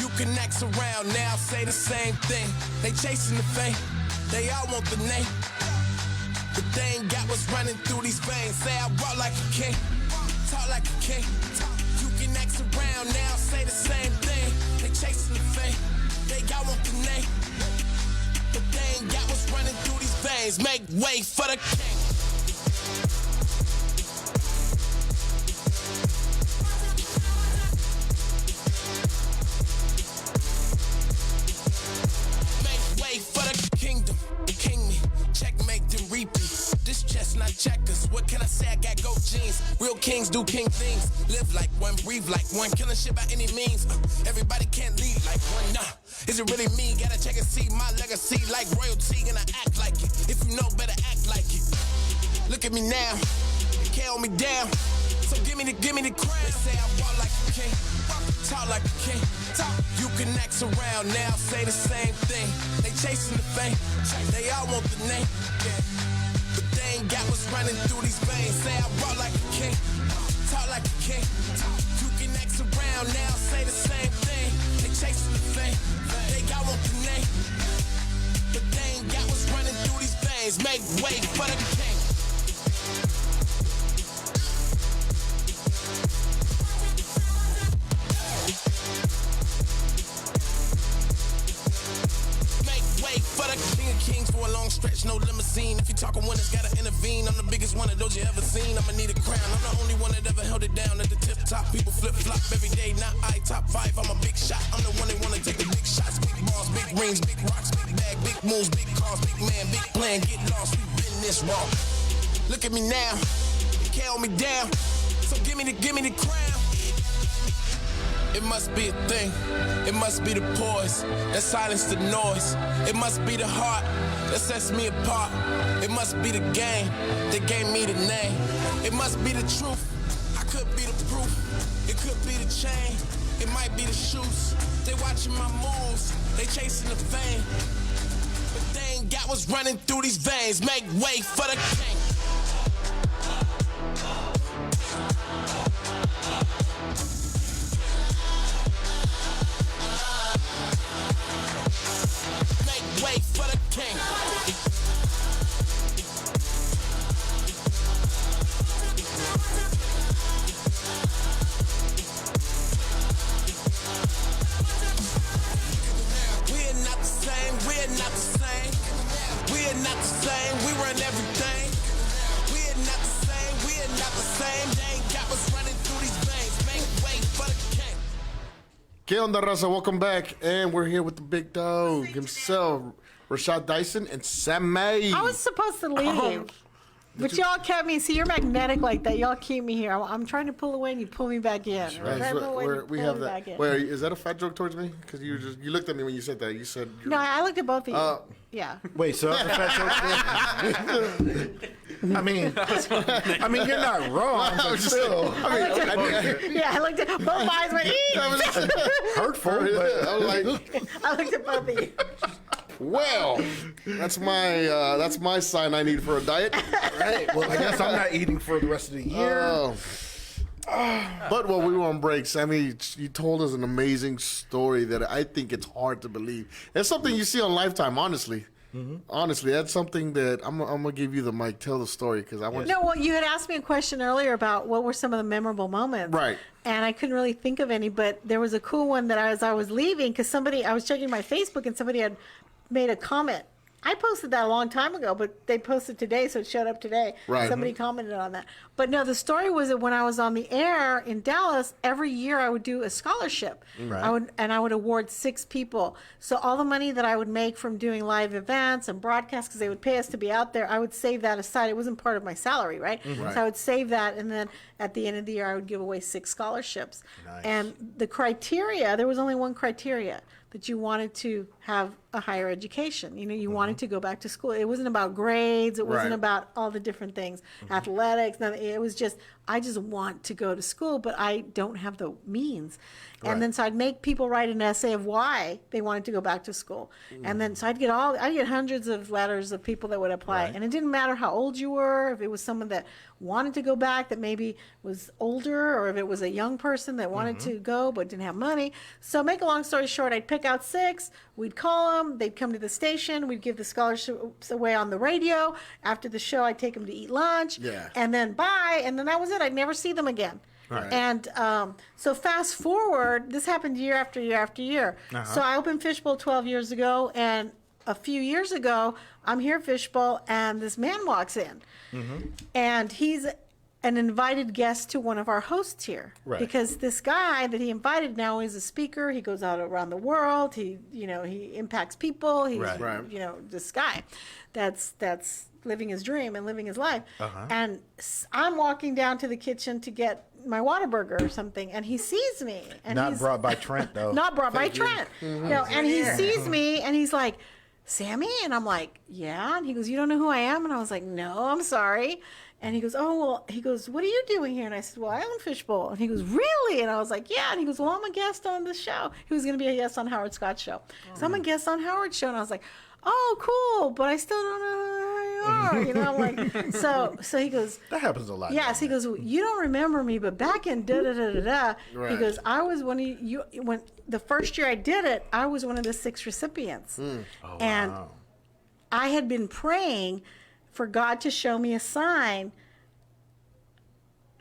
You can act around now, say the same thing. They chasing the fame, they all want the name. But they ain't got what's running through these veins. Say I walk like a king, talk like a king. You can act around now, say the same thing. They chasing the fame, they all want the name. But they ain't got what's running through these veins. Make way for the king. Checkers, what can I say? I got goat jeans. Real kings do king things. Live like one, breathe like one. Killing shit by any means. Everybody can't lead like one. Nah, is it really me? Gotta check and see my legacy like royalty, and I act like it. If you know, better act like it. Look at me now, they can't hold me down. So give me the crown. They say I walk like a king, talk like a king. You can act around now, say the same thing. They chasing the fame, they all want the name. Yeah. But they ain't got what's running through these veins. Say I walk like a king, talk like a king. You can act around now, say the same thing. They chasing the fame, they got want the name. But they ain't got what's running through these veins. Make way for the king. For the king of kings for a long stretch, no limousine. If you talking winners, gotta intervene. I'm the biggest one of those you ever seen. I'ma need a crown. I'm the only one that ever held it down at the tip top. People flip flop every day, not I. Top 5, I'm a big shot. I'm the one that wanna take the big shots. Big balls, big rings, big rocks, big bag, big moves, big cars, big man, big plan. Get lost, we been this wrong. Look at me now, they can't hold me down. So give me the crown. It must be a thing, it must be the poise that silence the noise. It must be the heart that sets me apart. It must be the game that gave me the name. It must be the truth, I could be the proof. It could be the chain, it might be the shoes. They watching my moves, they chasing the fame. But they ain't got what's running through these veins. Make way for the king. Wait for the king. We're not the same, we're not the same. We're not the same, we run everything. We're not the same, we're not the same. They ain't got what's running through these veins. Make way for the king. ¿Qué onda, raza? Welcome back. And we're here with the big dog himself, Rashad Dyson and Sam May. I was supposed to leave. But y'all kept me. See, you're magnetic like that. Y'all keep me here. I'm trying to pull away, and you pull me back in. Right. We have that. Wait, is that a fat joke towards me? Because you looked at me when you said that. You said no. I looked at both of you. Yeah. Wait, so that's a fat joke? I mean, you're not wrong, but still. I looked at both eyes went hurtful. But I looked at both of you. Well, that's my sign I need for a diet. Right. Well, I guess I'm not eating for the rest of the year. But while we were on break, Sammy, you told us an amazing story that I think it's hard to believe. It's something you see on Lifetime, honestly. Mm-hmm. Honestly, that's something that I'm gonna give you the mic. Tell the story because I want. No, well, you had asked me a question earlier about what were some of the memorable moments, right? And I couldn't really think of any, but there was a cool one that as I was leaving, because I was checking my Facebook and somebody had made a comment I posted that a long time ago, but they posted today, so it showed up today. Right. Somebody commented on that. But no, the story was that when I was on the air in Dallas, every year I would do a scholarship. Right. I would award 6 people. So all the money that I would make from doing live events and broadcasts, because they would pay us to be out there, I would save that aside. It wasn't part of my salary, right? Right. So I would save that, and then at the end of the year, I would give away 6 scholarships. Nice. And the criteria, there was only one criteria, that you wanted to have a higher education. You know, you wanted to go back to school. It wasn't about grades. It wasn't Right. about all the different things, athletics, nothing. It was just, I just want to go to school, but I don't have the means. And Right. then so I'd make people write an essay of why they wanted to go back to school. And then so I'd get hundreds of letters of people that would apply. Right. And it didn't matter how old you were, if it was someone that wanted to go back that maybe was older, or if it was a young person that wanted to go but didn't have money. So make a long story short, I'd pick out 6, we'd call them, they'd come to the station, we'd give the scholarships away on the radio. After the show, I'd take them to eat lunch. Yeah. And then bye, and then that was it. I'd never see them again. Right. And so fast forward, this happened year after year after year. So I opened Fishbowl 12 years ago, and a few years ago, I'm here at Fishbowl, and this man walks in. And he's an invited guest to one of our hosts here. Right. Because this guy that he invited now is a speaker. He goes out around the world. He impacts people. He's, Right. Right. this guy that's living his dream and living his life. And I'm walking down to the kitchen to get my Whataburger or something, and he sees me. And Not he's, brought by Trent, though. Not brought by Trent. No, and he sees me, and he's like, Sammy? And I'm like, yeah. And he goes, you don't know who I am? And I was like, no, I'm sorry. And he goes, oh, well, he goes, what are you doing here? And I said, well, I own Fishbowl. And he goes, really? And I was like, yeah. And he goes, well, I'm a guest on the show. He was going to be a guest on Howard Scott's show. So I'm a guest on Howard's show. And I was like, oh, cool, but I still don't know who you are. You know, I'm like, so he goes, That happens a lot. yes, he goes, well, you don't remember me, but back in da-da-da-da-da, he Right. goes, I was one of you, when the first year I did it, I was one of the 6 recipients. And wow. I had been praying for God to show me a sign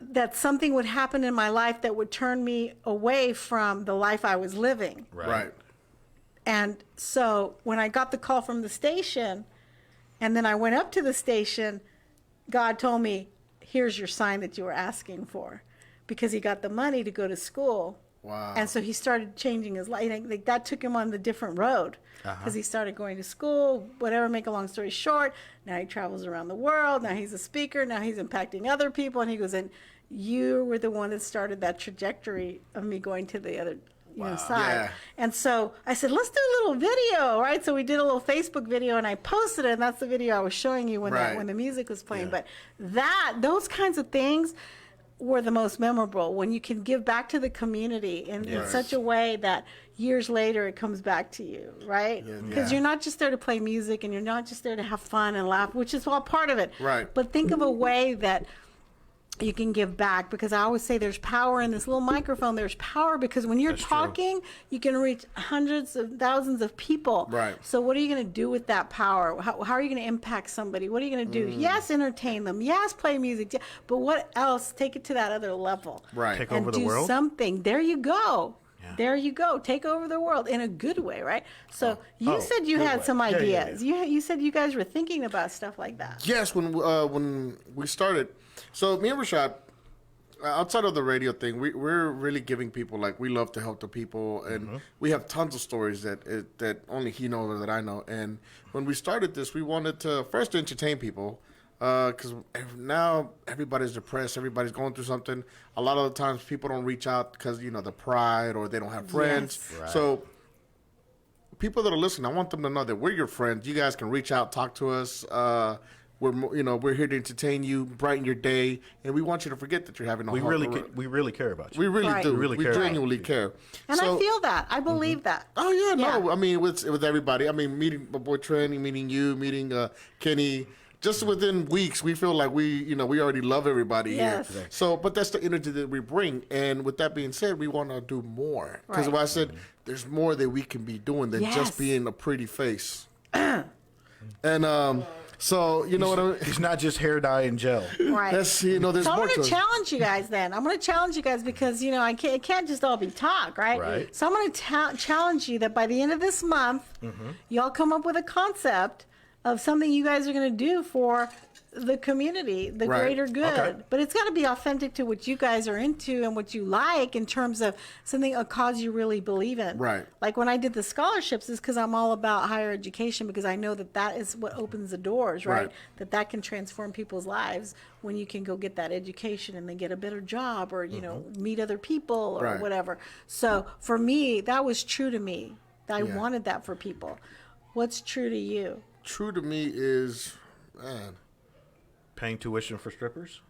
that something would happen in my life that would turn me away from the life I was living. Right. And so when I got the call from the station, and then I went up to the station, God told me, here's your sign that you were asking for, because he got the money to go to school. Wow. And so he started changing his life. Like that took him on the different road, because he started going to school, whatever, make a long story short. Now he travels around the world. Now he's a speaker. Now he's impacting other people. And he goes, and you were the one that started that trajectory of me going to the other side. Yeah. And so I said, let's do a little video, right? So we did a little Facebook video, and I posted it, and that's the video I was showing you when Right. when the music was playing. But those kinds of things were the most memorable, when you can give back to the community in such a way that years later it comes back to you, right? Because you're not just there to play music, and you're not just there to have fun and laugh, which is all part of it. Right. But think of a way that you can give back, because I always say there's power in this little microphone. There's power because when you're talking, you can reach hundreds of thousands of people. Right. So what are you going to do with that power? How are you going to impact somebody? What are you going to do? Yes, entertain them. Yes, play music. But what else? Take it to that other level. Right. Take And over the do world? something. There you go. Yeah. There you go. Take over the world in a good way, right? So you said you good had way. some Yeah, yeah, ideas. You said you guys were thinking about stuff like that. Yes, when we started, so me and Rashad, outside of the radio thing, we're really giving people, like, we love to help the people, and we have tons of stories that only he knows or that I know. And when we started this, we wanted to first entertain people, because now everybody's depressed, everybody's going through something. A lot of the times people don't reach out because, the pride, or they don't have friends. Yes. Right. So people that are listening, I want them to know that we're your friends. You guys can reach out, talk to us. We're here to entertain you, brighten your day, and we want you to forget that you're having a We hard really care about you. We really Right. do. We really We care about genuinely you. care. And So- I feel that. I believe that. Oh yeah, no. Yeah. I mean, with everybody. I mean, meeting my boy Trenny, meeting you, meeting Kenny. Just within weeks, we feel like we already love everybody Yes. here. So, but that's the energy that we bring. And with that being said, we want to do more. Because Right. I said, there's more that we can be doing than Yes. just being a pretty face. And so you know what I mean. It's not just hair dye and gel. Right. There's So more I'm to going to it. challenge you guys then. I'm going to challenge you guys because, it can't just all be talk, right? Right. So I'm going to challenge you that by the end of this month, y'all come up with a concept of something you guys are going to do for the community, the Right. greater good. Okay. But it's got to be authentic to what you guys are into and what you like in terms of something, a cause you really believe in. Right. Like when I did the scholarships, is because I'm all about higher education, because I know that that is what opens the doors, right? Right. That can transform people's lives when you can go get that education and then get a better job, or, you know, meet other people or Right. whatever. So for me, that was true to me. I Yeah. wanted that for people. What's true to you? True to me is, man. Paying tuition for strippers?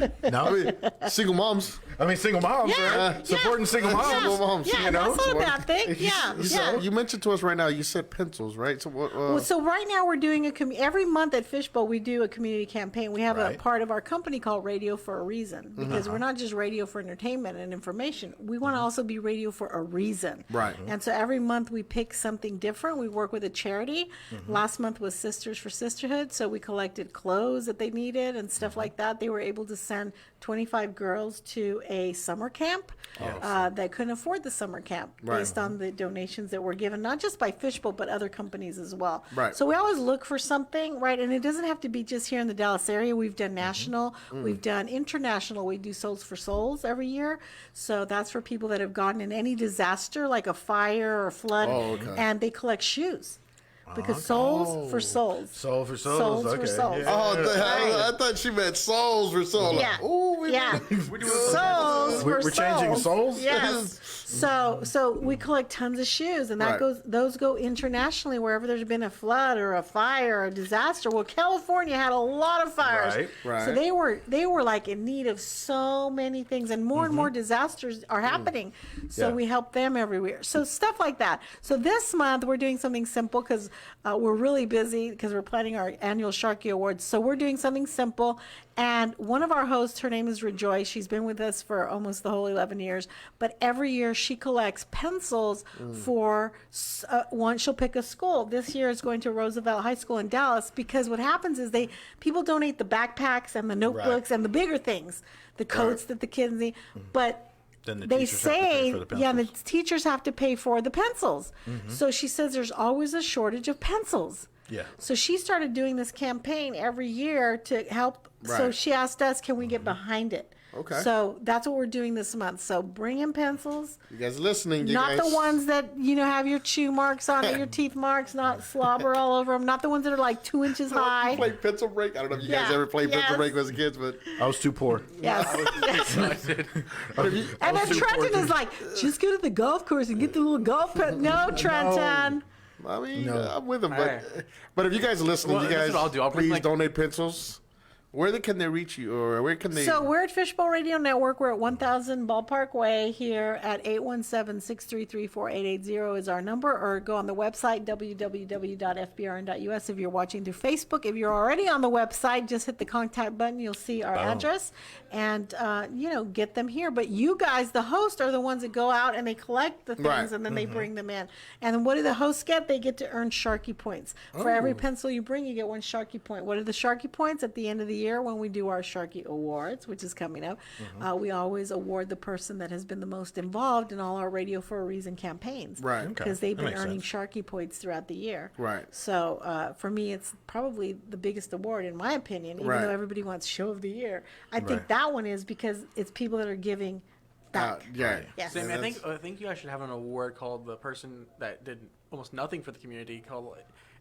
I No, mean, single moms. single moms, Yeah, right? Supporting single moms. Single moms. Yeah, you know? that's not a bad thing. Yeah, yeah. You mentioned to us right now. You said pencils, right? So what? Well, so right now we're doing every month at Fishbowl we do a community campaign. We have a Right. part of our company called Radio for a Reason, because we're not just radio for entertainment and information. We want to also be radio for a reason. Right. And so every month we pick something different. We work with a charity. Last month was Sisters for Sisterhood, so we collected clothes that they needed and stuff like that. They were able to send 25 girls to a summer camp that couldn't afford the summer camp Right. based on the donations that were given, not just by Fishbowl, but other companies as well. Right. So we always look for something, right? And it doesn't have to be just here in the Dallas area. We've done national, we've done international. We do Souls for Souls every year. So that's for people that have gotten in any disaster, like a fire or flood, Oh, okay. and they collect shoes. Because Souls for Souls. Soul for souls. Souls for okay. souls. Yeah. Oh, I thought she meant souls for souls. Yeah. Like, ooh, Yeah. We're doing Souls We're for changing souls? Yes. So we collect tons of shoes, and that Right. those go internationally wherever there's been a flood or a fire or a disaster. Well, California had a lot of fires. Right, right. So they were like in need of so many things, and more disasters are happening. So Yeah. we help them everywhere. So stuff like that. So this month we're doing something simple because we're really busy because we're planning our annual Sharky Awards. So we're doing something simple. And one of our hosts, her name is Rejoice. She's been with us for almost the whole 11 years. But every year she collects pencils for one. She'll pick a school. This year it's going to Roosevelt High School in Dallas, because what happens is people donate the backpacks and the notebooks and the bigger things, the coats that the kids need. But Then the they teachers have to pay say, for the the pencils. teachers have to pay for the pencils. So she says there's always a shortage of pencils. Yeah. So she started doing this campaign every year to help. So Right. she asked us, can we get behind it? Okay. So that's what we're doing this month. So bring in pencils, You guys listening? You not guys, the ones that have your chew marks on it, your teeth marks, not slobber all over them, not the ones that are like 2 inches You high. play pencil break? I don't know if you guys Yeah. ever played pencil Yes. break as kids, but I was too poor. Yes. And then Trenton is like, just go to the golf course and get the little golf pen. No, Trenton. I mean, No. I'm with them. Alright. But if you guys are listening, Well, you that's guys what I'll do. I'll bring, please like- donate pencils. Where can they reach you, or where can they? So we're at Fishbowl Radio Network. We're at 1000 Ballpark Way here at 817-633-4880 is our number, or go on the website, www.fbrn.us if you're watching through Facebook. If you're already on the website, just hit the contact button. You'll see our address and, get them here. But you guys, the hosts, are the ones that go out and they collect the things Right. and then they bring them in. And then what do the hosts get? They get to earn Sharky points. For every pencil you bring, you get 1 Sharky point. What are the Sharky points? At the end of the year, when we do our Sharky Awards, which is coming up, we always award the person that has been the most involved in all our Radio for a Reason campaigns. Right. Okay. Because they've That been makes earning sense. Sharky points throughout the year. Right. So for me, it's probably the biggest award, in my opinion, even Right. though everybody wants Show of the Year. I think Right. that one is because it's people that are giving back. Yeah. Yes. Sammy, Yeah, I think you guys should have an award called the person that did almost nothing for the community,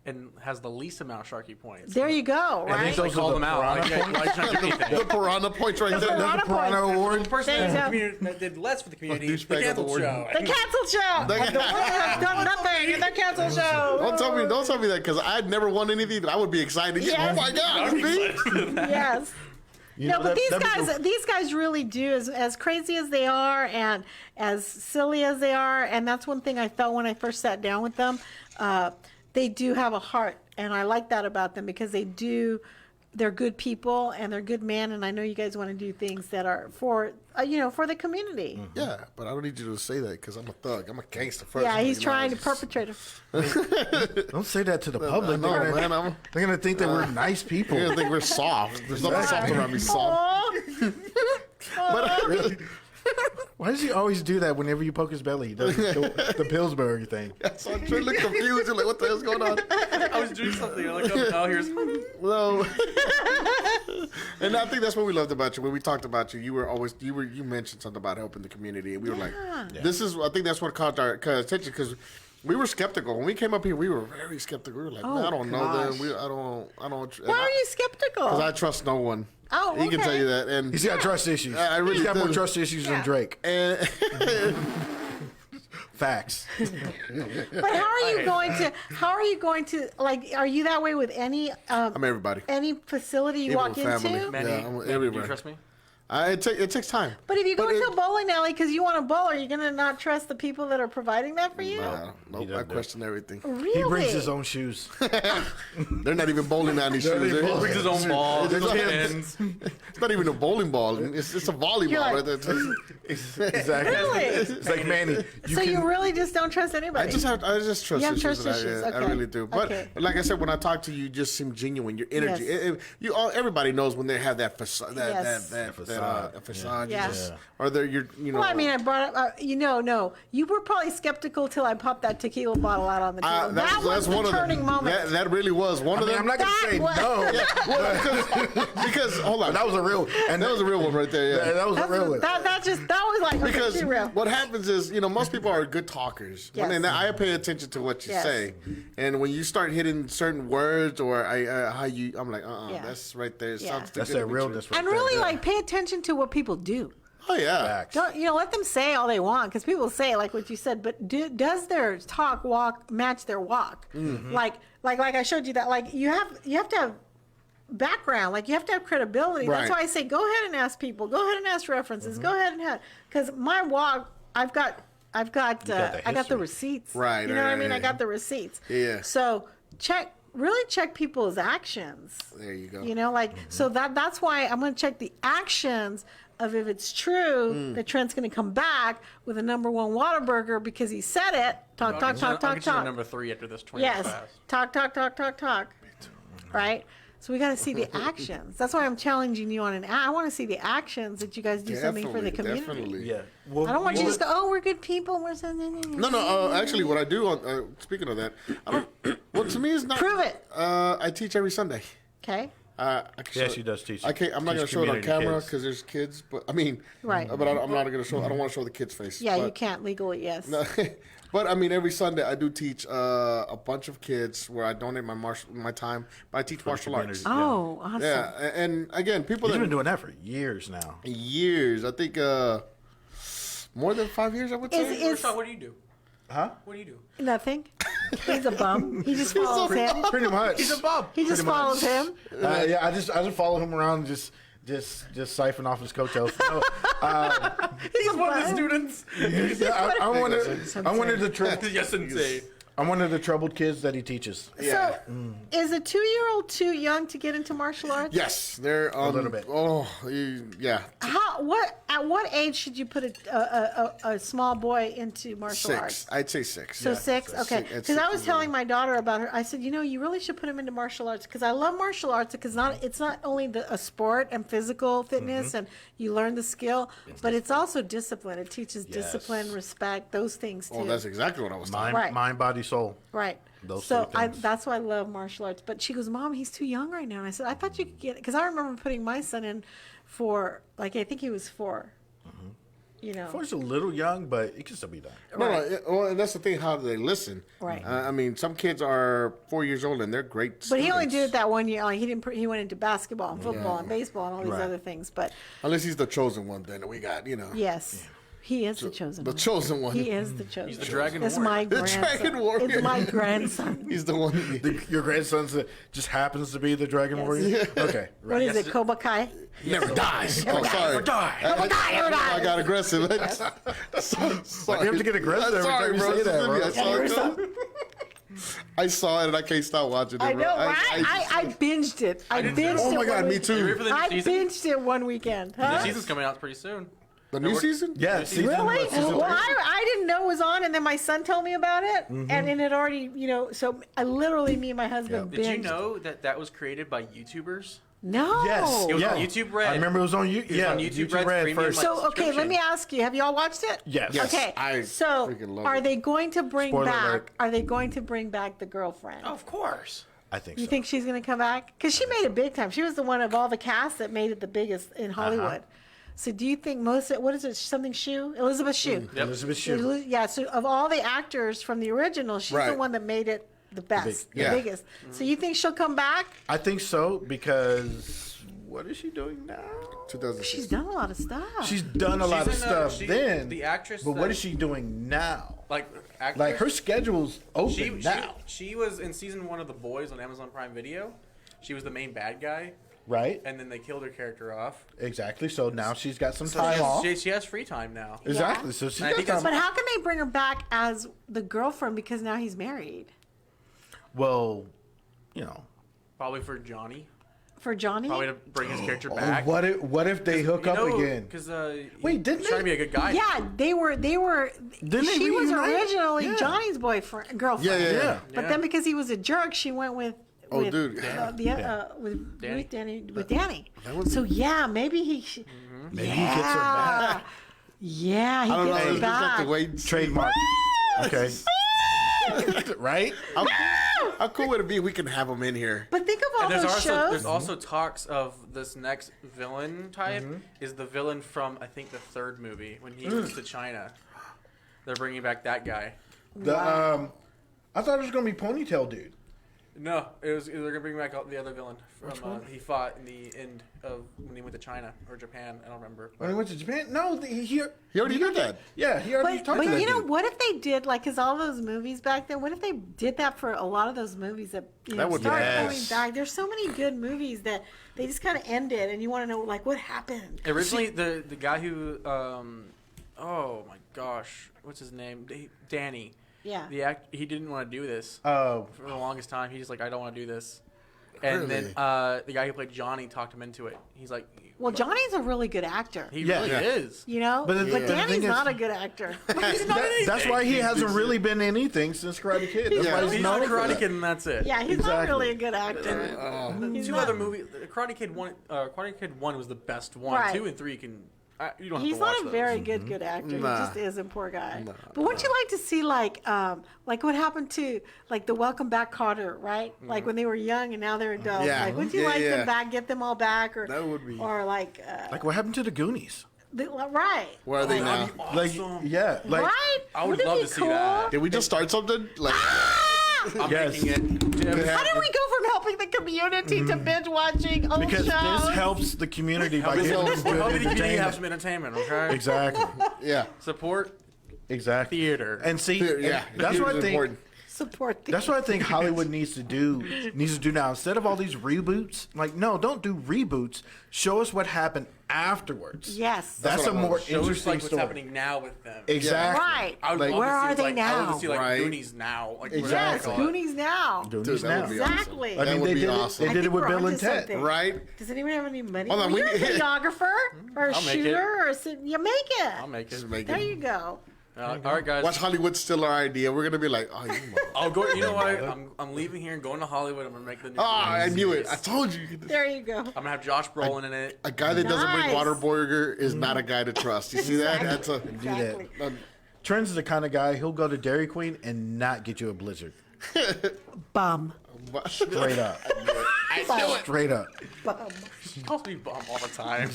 and has the least amount of Sharky points. There you go, And right? just like Those are call the them out. Like, piranha why you trying to do anything? The piranha points right there. piranha Piranha points. Award. The person There you that, go. that did less for the community, Well, the douchebag canceled award. show. The canceled show. The one that has done nothing in the canceled show. Don't tell me that, because I'd never won anything. I would be excited. Yes. Oh my God, it's me. Yes. You No, know, but that- these guys really do, as crazy as they are and as silly as they are, and that's one thing I felt when I first sat down with them. They do have a heart, and I like that about them, because they're good people and they're good men, and I know you guys want to do things that are for for the community. Yeah, but I don't need you to say that, because I'm a thug. I'm a gangster first. Yeah, he's you know. trying to perpetrate it. Don't say that to the public. No, man, They're gonna think that we're nice people. You're gonna think we're soft. There's nothing soft around me. Soft. Aw. But Why does he always do that whenever you poke his belly? He does the Pillsbury thing. So I'm trying to look confused. You're like, what the hell's going on? I was doing something. I'm like, oh, here's. No. And I think that's what we loved about you. When we talked about you, you mentioned something about helping the community, and we were like, this is. I think that's what caught our attention because we were skeptical when we came up here. We were very skeptical. We were like, man, I don't know them. I don't. Why are you skeptical? Because I trust no one. Oh, He can okay. tell you that. And He's got trust issues. I really He's got more do. trust issues than Drake. And Facts. But how are you going to like? Are you that way with any? I'm everybody. Any facility you Even walk with family. into? Manny, Yeah, I'm Manny, do everywhere. you trust me? It takes time. But if you go into a bowling alley because you want a bowl, are you going to not trust the people that are providing that for you? Nope, I question everything. Really? He brings his own shoes. They're not even bowling alley shoes. He brings his own ball, his own It's pins. not even a bowling ball. It's a volleyball. You're like- right there. Exactly. Really? It's like Manny. You really just don't trust anybody? I just trust You have issues. trust and issues, I okay. really do. But Okay. like I said, when I talk to you, you just seem genuine. Your energy. Yes. Everybody knows when they have that facade. Yes. That facade. Yeah. You just, or you know. Well, I mean, I brought up, no. You were probably skeptical till I popped that tequila bottle out on the table. that was the turning moment. That really was one of them. I'm not gonna say no. because hold on, That was a real. And that was a real one right there. Yeah. That was a real one. That was like, okay, Because be real. what happens is, most people are good talkers. Yes. And I pay attention to what you Yes. say. And when you start hitting certain words or I'm like, Yeah. that's right there. It Yeah. sounds too That's good to that be realness true. right And really, there. like, pay attention to what people do. Oh, yeah. Facts. Don't let them say all they want because people say like what you said, but does their walk match their walk? Mm-hmm. Like I showed you that like you have to have background, like you have to have credibility. That's Right. why I say go ahead and ask people, go ahead and ask references, go ahead and have because my walk I've got I got the history. receipts. Right, You know what I right, mean? I right. got the receipts. Yeah. So really check people's actions. There you go. So that's why I'm going to check the actions of if it's true that Trent's going to come back with a number one Whataburger because he said it. I'll get you to number 3 after this 20 Yes. fast. Talk. Right? So we got to see the actions. That's why I'm challenging you on I want to see the actions that you guys do something for the community. Definitely. Yeah. I don't want you to just go, oh, we're good people. We're No. Actually, what I do speaking of that, well, to me, it's not. Prove it. I teach every Sunday. Okay. I can Yeah, show- she does teach. I can't. I'm not going to teach show it on community camera kids. because there's kids. But I mean, Right. But I'm not going to show. I don't want to show the kids' face. Yeah, but, you can't legally, yes. No, but I mean, every Sunday I do teach a bunch of kids where I donate my time. But I teach martial arts. community. Oh, awesome. Yeah, and again, people He's that been doing that for years now. years. I think more than 5 years. I would say. Is What do you do? Huh? What do you do? nothing? He's a bum. He just follows him. Pretty much. He's a bum. He just follows him. Yeah, I just follow him around, just siphon off his coattails. No, He's One of the students. yeah, I'm one of the Yes, sensei. I'm one of the troubled kids that he teaches. So, is a 2-year-old too young to get into martial arts? Yes, they're a little bit. Oh, yeah. At what age should you put a small boy into martial arts? 6. I'd say 6. So yeah. 6, okay. At Because 6 I was is telling my daughter about her. I said, you really should put him into martial arts because I love martial arts because it's not only a sport and physical fitness and you learn the skill, but it's also discipline. It teaches discipline, respect, those things too. Oh, that's exactly what I was talking. Mind, body, soul. Right. Those So three things. that's why I love martial arts. But she goes, Mom, he's too young right now. And I said, I thought you could get it. Because I remember putting my son in for, I think he was 4. Four's a little young, but it can still be done. Well, and that's the thing. How do they listen? Right. I mean, some kids are 4 years old and they're great. But he only did it students. that 1 year. Like he went into basketball and football and baseball and all these Right. other things. But Unless he's the chosen one, then we got yes, he is the chosen the one. chosen one. He is the chosen. He's the dragon It's warrior. my The grandson. dragon warrior. It's my grandson. He's the one. Your grandson just happens to be the dragon Yes. warrior. Okay. What is it, Cobra Kai? Never dies. Oh, sorry. Never die. I got aggressive. Sorry. You have to get aggressive every time you bro. say that, bro. I saw it, too. I saw it and I can't stop watching it. I bro. know, right? I binged it. I binged it. Oh my God, one me week- too. You ready for the new I season? binged it one weekend. The Huh? season's coming out pretty soon. The new season? Yeah. Season, Really? season Well, three? I didn't know it was on, and then my son told me about it, Mm-hmm. and it had already, so I literally, me and my husband Did you binged. know that was created by YouTubers? No. Yes. It was yeah. on YouTube Red. I remember it was on YouTube. was on YouTube Red premium, first. like- So okay, let subscription. me ask you: have you all watched it? Yes. Yes. Okay. I So freaking love are it. they going to bring Spoiler back? alert. Are they going to bring back the girlfriend? Of course. I think You so. think she's going to come back? Because she made it big time. She was the one of all the cast that made it the biggest in Hollywood. So do you think what is it? Something Shue? Elizabeth Shue. Yep. Elizabeth Shue. Yeah. So of all the actors from the original, she's the Right. one that made it the best, the yeah. biggest. So you think she'll come back? I think so because what is she doing now? 2006. She's done a lot of stuff. She's done a lot of She's in, stuff she- then. the actress But what that- is she doing now? Like, actress, Like her schedule's open now, she was in season 1 of The Boys on Amazon Prime Video. She was the main bad guy, right? and then they killed her character off. Exactly. So now she's got some So time off. she has free time now. Exactly. So she And I got think time. that's- But how can they bring her back as the girlfriend because now he's married? Well, you know. Probably for Johnny. For Johnny? Probably to bring his character back. What if they hook up again? Because Wait, didn't he's trying to be a good guy. Yeah, they were. Didn't they She was reunite? originally Yeah. Johnny's girlfriend. Yeah. But then because he was a jerk, she went with. Oh, with, dude. with Danny. Danny. So yeah, maybe he. Maybe he gets her back. Yeah, he I don't know. gets her It's just like back. the way Trademark. Okay. Right? How cool would it be? We can have them in here. But think of all And those shows. there's also talks of this next villain type is the villain from I think the 3rd movie when he goes to China. They're bringing back that guy. I thought it was gonna be Ponytail Dude. No, they're gonna bring back the other villain from he fought in the end of when he went to China or Japan. I don't remember. When he went to Japan? No, he already did that. Yeah, he already But talked to that you know, dude. what if they did because all those movies back then? What if they did that for a lot of those movies that That would be start nice. coming back? There's so many good movies that they just kind of ended, and you want to know like what happened. Originally, the guy who oh my gosh, what's his name? Danny. Yeah. He didn't want to do this Oh, for the longest time. He's just like, I don't want to do this. And then Really? the guy who played Johnny talked him into it. He's like, Well, Johnny's a really good actor. he Yeah. really Yeah. is. You know, But but, the thing Danny's is- not a good actor. that's why he hasn't really been anything since Karate Kid. That's why He's he's not known a for Karate that. Kid, and that's it. Yeah, he's not Exactly. really a good actor. He's Two not. other movies. Karate Kid 1 was the best one. Right. 2 and 3 you don't have He's to watch not a those. very good actor. Nah. He just is a poor guy. But wouldn't you like to see like what happened to like the Welcome Back Kotter, right? Like when they were young and now they're adults. Yeah. Like, wouldn't you Yeah, like yeah. them back, get them all back, or That would be- or like Like what happened to the Goonies? right, Where are they now? That'd be Like awesome. yeah, like right? I would Wouldn't it love be to see cool? that. Did we just start something? Like, I'm Yes. making it. How did we go from helping the community to binge watching old because shows? this helps the community by Help getting the good community have entertainment. some entertainment, okay? Exactly. yeah. Support Exactly. theater. And see, Yeah. that's what I It's think. important. Support the That's what I think Hollywood needs to do now. Instead of all these reboots, like no, don't do reboots. Show us what happened afterwards. Yes. That's what a I more want. Show us interesting like what's story. happening now with them. Exactly. Right. I would Like- love Where to see, are they like, I would love to see like now? Goonies now. Like, Exactly. Yes, whatever. Goonies now. Goonies Dude, that now. would be Exactly. awesome. That would they be did awesome. It, I they did it think with we're Bill onto and Ted. something. Right? Does anyone have any money? Hold on, Well, we- you're a videographer or a I'll make it. shooter or you make it. I'll make it. Just make There it. you go. All right, guys. Watch Hollywood steal our idea. We're gonna be like, oh, you mother- I'll go. You know what? I'm leaving here and going to Hollywood. I'm gonna make the new. I Goonies knew it. series. I told you. There you go. I'm gonna have Josh Brolin in it. A guy that doesn't bring Nice. Waterburger is not a guy to trust. You see that? That's a. Exactly. Trent's is the kind of guy he'll go to Dairy Queen and not get you a Blizzard. Bum. Straight up. Straight up. Bum. He calls me bum all the time.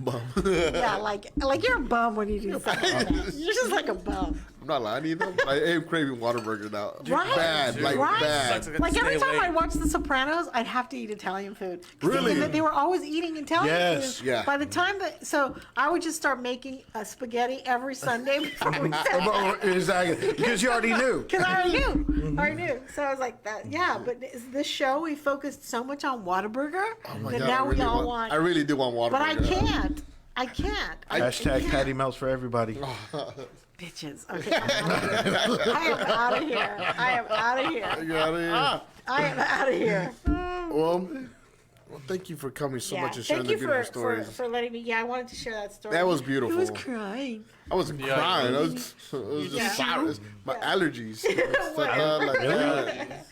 Bum. Yeah, like you're a bum when you do something like that. You're just like a bum. I'm not lying either. I am craving Waterburger now. Right? Bad, like Right? bad. Sucks. Like every Stay time away. I watch The Sopranos, I'd have to eat Italian food. 'Cause Really? They were always eating Italian Yes. food. Yeah. By the time so I would just start making spaghetti every Sunday before we sat Exactly. Because you already knew. because I already knew. So I was like, that. Yeah, but is this show we focused so much on Whataburger Oh my that God, now I really we all want. I really do want Waterburger. But I can't. I can't. Hashtag Patty Melts for everybody. Bitches. Okay. I am out of here. I am out of here. Get out of here. I am out of here. Well, thank you for coming so much and sharing Thank the you beautiful stories. for letting me. Yeah, I wanted to share that story. That was beautiful. He was crying. I wasn't crying. I was just Yeah. sorry. My allergies. Whatever. Like that.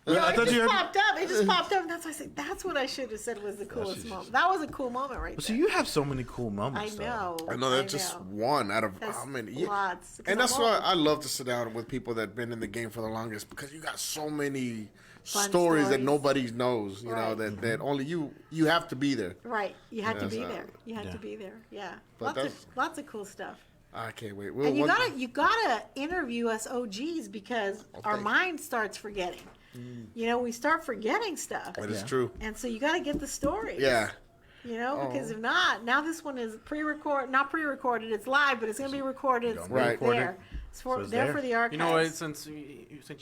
I it thought just you had. popped up. It just popped up. And that's why I said that's what I should have said was the coolest moment. That was a cool moment right So there. you have so many cool I moments. know. I know that's just one out of That's how many. Yeah. lots. 'Cause And that's I'm why old. I love to sit down with people that've been in the game for the longest because you got so many Fun stories that stories. nobody knows. You know Right. that only you have to be there. Right. You had to Yeah, be so- there. You had Yeah. to be there. Yeah. But Lots of cool stuff. I can't wait. And you gotta interview us OGs because our thank- mind starts forgetting. You know, we start forgetting stuff. That is true. And so you gotta get the stories. Yeah. You know, because if not, now this one is not pre-recorded, it's live, but it's gonna be recorded. It's Right. there. It's for So it's there there. for the archives. You know what? Since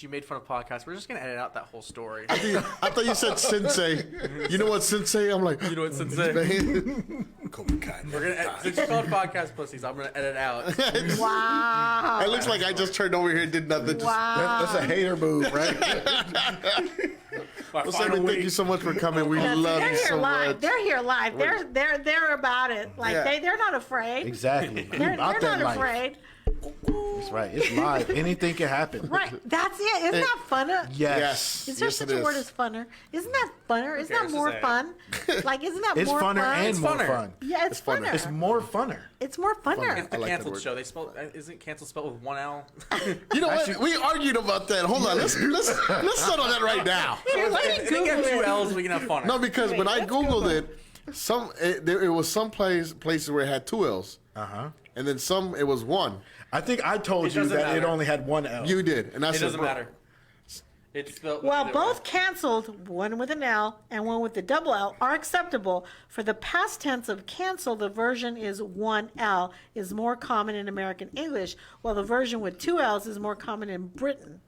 you made fun of podcasts, we're just gonna edit out that whole story. I thought you said sensei. You know what sensei? I'm like, You know what, sensei? Cobra Kai. We're gonna since you called podcast pussies, I'm gonna edit out. Wow. It looks like I just turned over here and did nothing. Just, Wow. That's a hater move, right? My well, final Simon, thank week. you so much for coming. We love They're you here so live. much. They're here live. They're about it. Like Yeah. they're not afraid. Exactly. They're About not that life. afraid. That's right. It's live. Anything can happen. Right. That's it. Isn't that funner? Yes. Is there Yes, such it a word is. as funner? Isn't that funner? Isn't that cares to more say it? fun? Like, isn't that It's more funner fun? and It's more funner. fun. Yeah, it's funner. funner. It's more funner. It's more funner. It's the I like that canceled word. show. They spell isn't canceled spelled with one L? You know what? We argued about that. Hold on. Let's settle that right now. Here, let me If they have Google two it. L's, we can have fun. No, because when I let's googled it, it was some places where it had two L's, and then some it was one. I think I told It you doesn't that it matter. only had one L. You did, and I It said, doesn't bro, matter. It's spelled Well, either both way. canceled, one with an L and one with the double L, are acceptable. For the past tense of cancel, the version is one L is more common in American English, while the version with two L's is more common in Britain.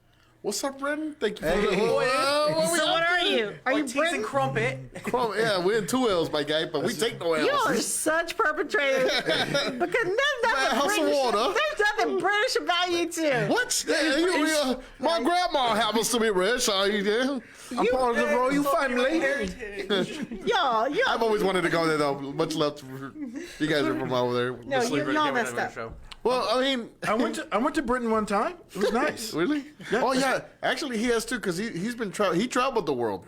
What's up, Brendan? Thank you for Hey. So what are you? Are you Ortiz Britain? and Crumpet. Yeah, we're in two L's, my guy, but we take no L's. You are such perpetrators. Because there's nothing house of British. water. There's nothing British about you two. What? My grandma happens to be rich. I'm part of the royal family. Y'all, I've always wanted to go there, though. Much love to you guys are from over there. no, Sleep right y'all here, messed whatever up. show. Well, I mean, I went to Britain one time. It was nice. really? Oh yeah, actually he has too, because he's been he traveled the world.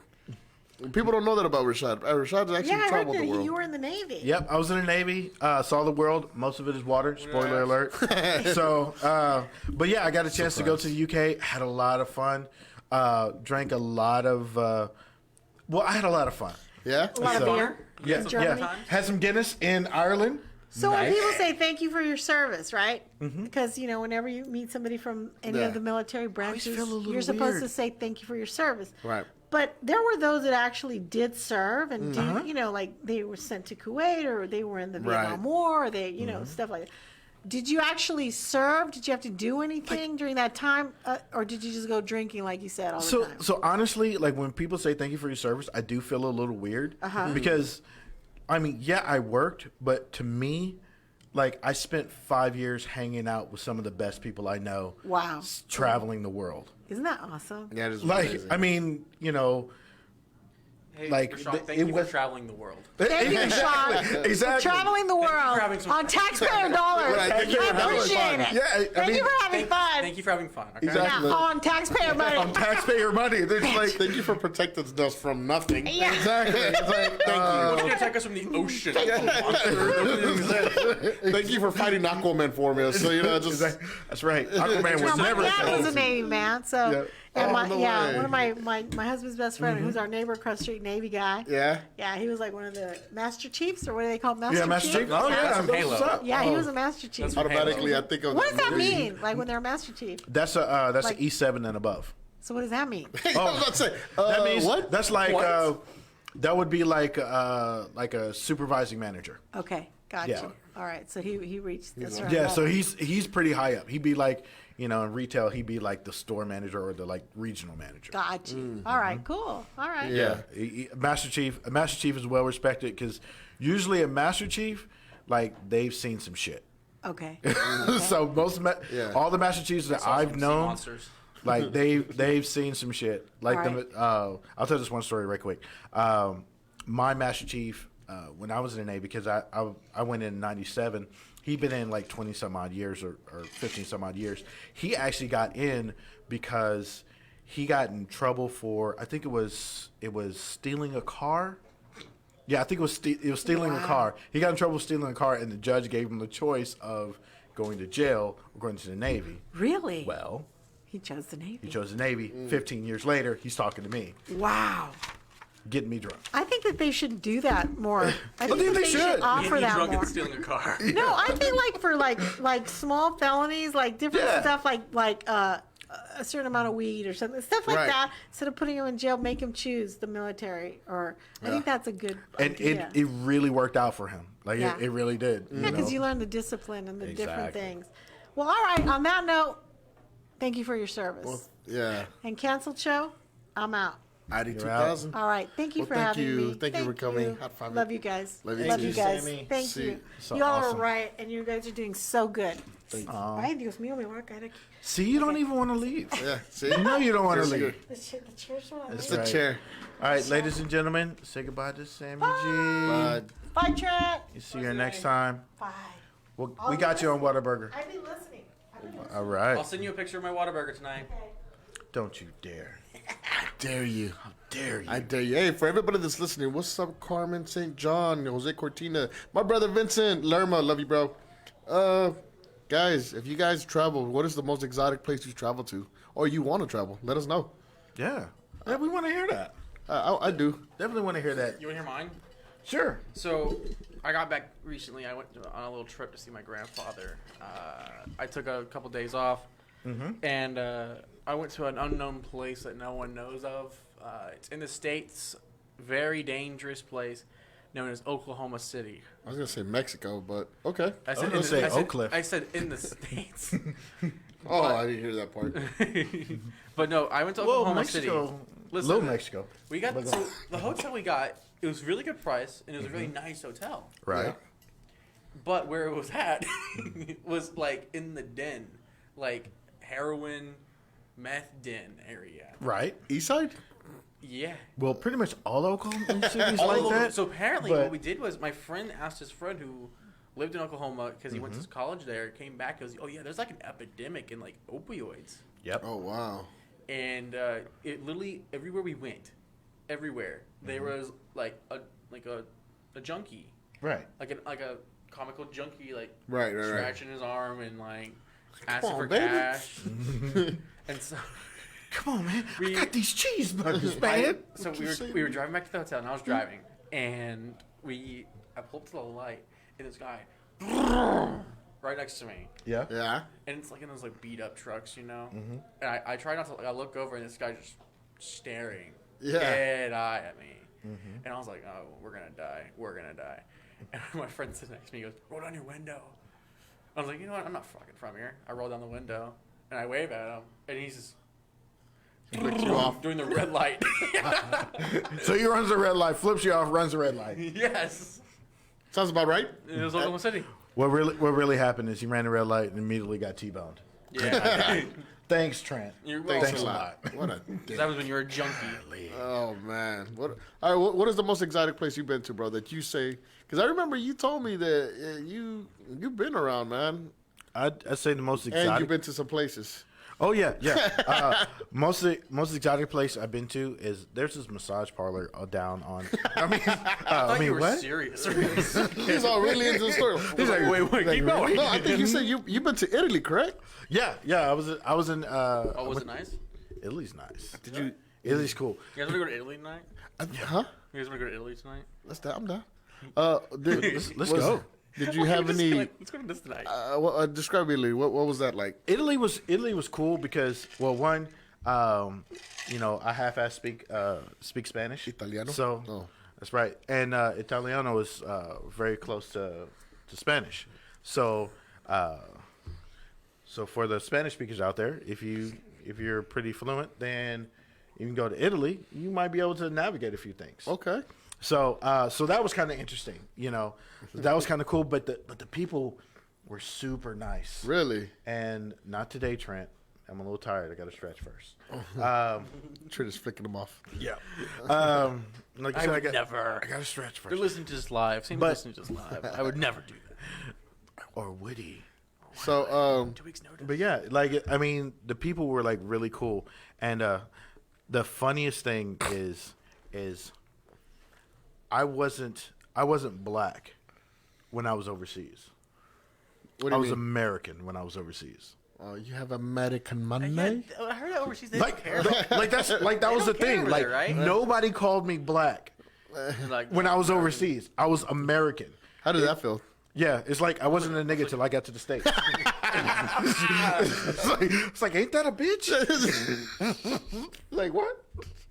People don't know that about Rashad. Rashad's actually Yeah, I heard traveled the that world. you were in the Navy. Yep, I was in the Navy. Saw the world. Most of it is water. Spoiler alert. So, but yeah, I got a chance to go to the UK. Had a lot of fun. Drank a lot of. Well, I had a lot of fun. Yeah. A lot of So- beer. Yeah, in Germany. yeah. Had some Guinness in Ireland. So when Nice. people say thank you for your service, right? Because whenever you meet somebody from any Yeah. of the military branches, feel a little you're supposed weird. to say thank you for your service. Right. But there were those that actually did serve and did, like they were sent to Kuwait or they were in the Vietnam Right. War or they, stuff like that. Did you actually serve? Did you have to do anything during that time, or did you just go drinking like you said all the So, time? so honestly, like when people say thank you for your service, I do feel a little weird because, I mean, yeah, I worked, but to me, like I spent 5 years hanging out with some of the best people I know. Wow. Traveling the world. Isn't that awesome? Yeah, it is Like, amazing. I mean, Hey, Like, Rashawn, thank it you was- for traveling the world. Thank you, Sean. Exactly. Traveling the world having some on fun. taxpayer dollars. Right, thank you I for having appreciate fun. it. Yeah, I Thank mean, you for having fun. Thank you for having fun. Okay? Exactly. Yeah, on taxpayer money. on taxpayer money. There's like, Thank you for protecting us from nothing. Yeah. exactly. It's like, What's going to attack us from the ocean? Thank you for fighting Aquaman for me. So just that's right. Aquaman No, was my never. dad was a Navy man, so Yeah. and Oh, my, no yeah, way. one of my husband's best friend, who's our neighbor across the street, Navy guy. yeah. Yeah, he was like one of the Master Chiefs, or what do they call Master Yeah, Master Chief? Chief. Oh yeah, That's that's from Halo. what's up. Yeah, he was a Master Chief. That's Automatically, I think of What does that movie. mean? Like when they're a Master Chief? That's a Like- E7 and above. So what does that mean? I was about to say, That means what? That's like What? that would be like a supervising manager. Okay, got Yeah. you. All right, so he reached this right. Yeah, so he's pretty high up. He'd be like, in retail, he'd be like the store manager or the like regional manager. Got you. All right, cool. All right. Yeah. A Master Chief is well respected because usually a Master Chief, like they've seen some shit. Okay. So Yeah. all the Master Chiefs that I've Sea known, monsters. like they've seen some shit. Like Right. I'll tell this one story right quick. My Master Chief, when I was in the Navy, because I went in '97. He'd been in like 20 some odd years or 15 some odd years. He actually got in because he got in trouble for, I think it was stealing a car. Yeah, I think it was stealing a car. He got in trouble with stealing a car, and the judge gave him the choice of going to jail or going to the Navy. Really? Well, He chose the Navy. he chose the Navy. 15 years later, he's talking to me, Wow. getting me drunk. I think that they should do that more. I think think that they should. offer Getting that drunk more. and stealing a car. No, I think like for like small felonies, like different Yeah. stuff, like a certain amount of weed or something, stuff like Right. that. Instead of putting them in jail, make them choose the military. Or I think that's a good And idea. it really worked out for him. Like, Yeah. it really did. Yeah, because you learn the discipline and the different Exactly. things. Well, all right. On that note, thank you for your service. Yeah. And canceled show, I'm out. ID You're out. 2000. All right. Thank you Well, for thank having you. me. Thank you for coming. High five. Love you guys. Love you Love too. you guys. Sammy. Thank See. you. So you all awesome. are right, and you guys are doing so good. Aw. Ay, Dios mío, me voy a caer aquí. See, you don't even want to leave. Yeah. See? You know you don't want to Yes, leave. The chair's on. It's Right. the chair. All right, ladies and gentlemen, say goodbye to Sammy But Bye, Trent. G. See you next time. Bye. Well, we got you on Whataburger. I've been listening. All right. I'll send you a picture of my Whataburger tonight. Don't you dare. I dare you. Dare you. I dare you. Hey, for everybody that's listening, what's up, Carmen St. John, Jose Cortina, my brother Vincent Lerma, love you, bro. Guys, if you guys travel, what is the most exotic place you travel to, or you want to travel? Let us know. Yeah. Yeah, we want to hear that. I do. Definitely want to hear that. You want to hear mine? Sure. So, I got back recently. I went on a little trip to see my grandfather. I took a couple days off, and I went to an unknown place that no one knows of. It's in the States, very dangerous place known as Oklahoma City. I was gonna say Mexico, but okay. I was gonna say Oak Cliff. I said in the States. Oh, I didn't hear that part. But no, I went to Whoa, Oklahoma Mexico. City. Listen, Little Mexico. We got so the hotel we got. It was really good price, and it was a really nice hotel. Right. Yeah. But where it was at was like in the den, like heroin, meth den area. Right. East side? Yeah. Well, pretty much all Oklahoma cities All like over. that. So apparently, but- what we did was my friend asked his friend who lived in Oklahoma because he went to college there. Came back, goes, "Oh yeah, there's like an epidemic in like opioids." Yep. Oh wow. And it literally everywhere we went, everywhere there was like a junkie, Right. like a comical junkie, like Right. scratching his arm and like asking on, for baby. cash. And so Come on, man. We- I got these cheeseburgers, man. so we were driving back to the hotel, and I was driving, and I pulled up to the light, and this guy right next to me, Yeah. Yeah. and it's like in those like beat up trucks, you know. And I try not to. I look over, and this guy just staring Yeah. dead eye at me, and I was like, "Oh, we're gonna die. We're gonna die." And my friend sits next to me. He goes, "Roll down your window." I was like, "You know what? I'm not fucking from here." I roll down the window, and I wave at him, and he's just Flicks you off. doing the red light. So he runs the red light, flips you off, runs the red light. Yes. Sounds about right. It was Oklahoma City. What really happened is he ran the red light and immediately got T-boned. Yeah. Thanks, Trent. You're Thanks Thanks a a lot. What a dick. That was when you were a junkie. Oh man. All right. What is the most exotic place you've been to, bro? That you say? Because I remember you told me that you've been around, man, I'd say the most and exotic. you've been to some places. Oh yeah. Most exotic place I've been to is there's this massage parlor down on. I mean, I thought you were what? serious. He's all really into the story. He's like, wait, keep going. No, I think you said you've been to Italy, correct? Yeah. I was in. Oh, was it nice? Italy's nice. Did you? Italy's cool. You guys want to go to Italy tonight? Huh? You guys want to go to Italy tonight? I'm down. Let's go. Did you have any? Let's go to this tonight. Describe Italy. What was that like? Italy was cool because one, I half-ass speak Spanish. Italiano? So Oh. that's right, and Italiano is very close to Spanish. So for the Spanish speakers out there, if you're pretty fluent, then you can go to Italy. You might be able to navigate a few things. Okay. So that was kind of interesting, that was kind of cool. But the people were super nice. Really? And not today, Trent. I'm a little tired. I got to stretch first. Trent is flicking them off. Yeah. Like I I said, would never. I got to stretch They're first. listening to this live. Same But- listening to this live. I would never do that. Or Woody. So, 2 weeks notice. But yeah, like I mean, the people were like really cool, and the funniest thing is I wasn't black when I was overseas. what do I you was mean? American when I was overseas. Oh, you have American money? Yeah, I heard that overseas they Like, don't care. like that's like that was the don't care thing. over Like there, right? nobody called me black Like, when I was overseas. I was American. How did that feel? Yeah, it's like I wasn't a nigga till I got to the States. it's like, ain't that a bitch? Like what?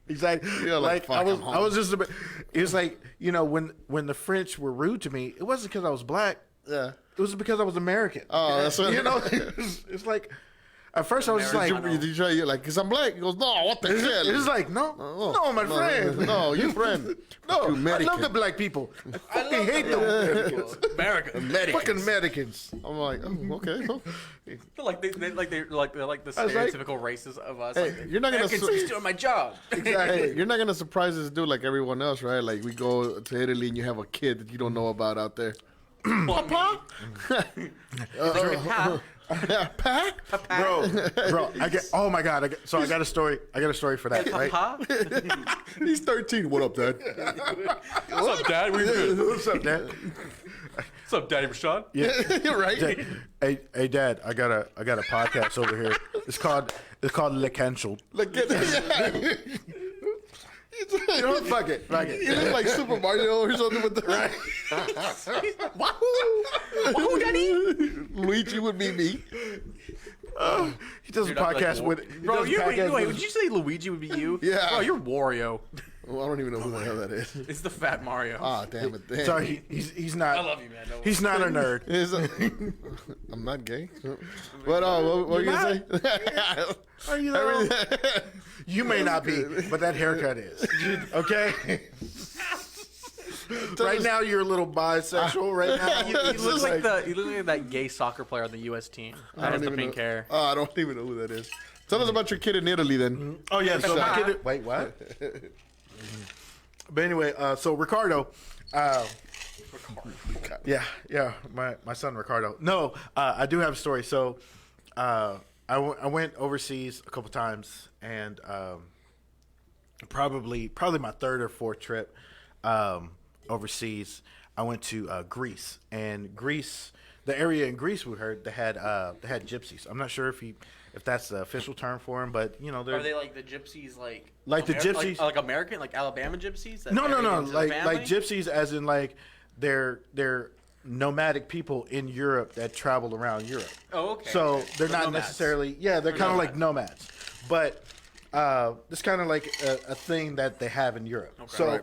Exactly. You're like, fuck, I I'm home. was just a bit. It's like when the French were rude to me, it wasn't because I was black. Yeah. It was because I was American. Oh, that's what you know. It's like at first I was just like, Did you try? You're like, cause I'm black. He goes, no, what the hell? it's like no, my friend. No, your friend. No, I American. love the black people. I fucking hate them. America. Fucking Americans. I'm like, oh, okay. They're like the I was like- stereotypical races of us. Hey, like, you're not gonna Americans, he's doing my job. Hey, you're not gonna surprise this dude like everyone else, right? Like we go to Italy and you have a kid that you don't know about out there. Papa? Pa? Bro, oh my god, so I got a story for that, right? Papa? He's 13. What up, Dad? What's up, Dad? We good. What's up, Dad? What's up, Daddy Rashad? You're right. Hey, Dad, I got a podcast over here. It's called Le Cancelled. Look at that. You know what? Fuck it. You look like Super Mario or something with the right. Wahoo, Daddy? Luigi would be me. He does a podcast with. Bro, wait, would you say Luigi would be you? Yeah. Bro, you're Wario. Well, I don't even know who the hell that is. It's the fat Mario. Ah, damn it. Damn. Sorry, he's not. I love you, man. Don't He's not a nerd. I'm not gay. But what were you going to say? Are you though? You may not be, but that haircut is. Okay? Right now, you're a little bisexual. Right now, You look like that gay soccer player on the U.S. team. That has the pink hair. Oh, I don't even know who that is. Tell us about your kid in Italy then. Oh yeah, so my kid. Wait, what? But anyway, so Ricardo. Yeah, my son Ricardo. No, I do have a story. So, I went overseas a couple times, and probably my third or fourth trip overseas, I went to Greece. And Greece, the area in Greece we heard they had gypsies. I'm not sure if that's the official term for them, but you know, Are they like the gypsies, like the gypsies, like American, like Alabama gypsies? That no, married into the like family? gypsies, as in like they're nomadic people in Europe that travel around Europe. Oh, okay. So okay. they're So not nomads. necessarily, they're kind of like nomads, but it's kind of like a thing that they have in Europe. Okay. So. Right.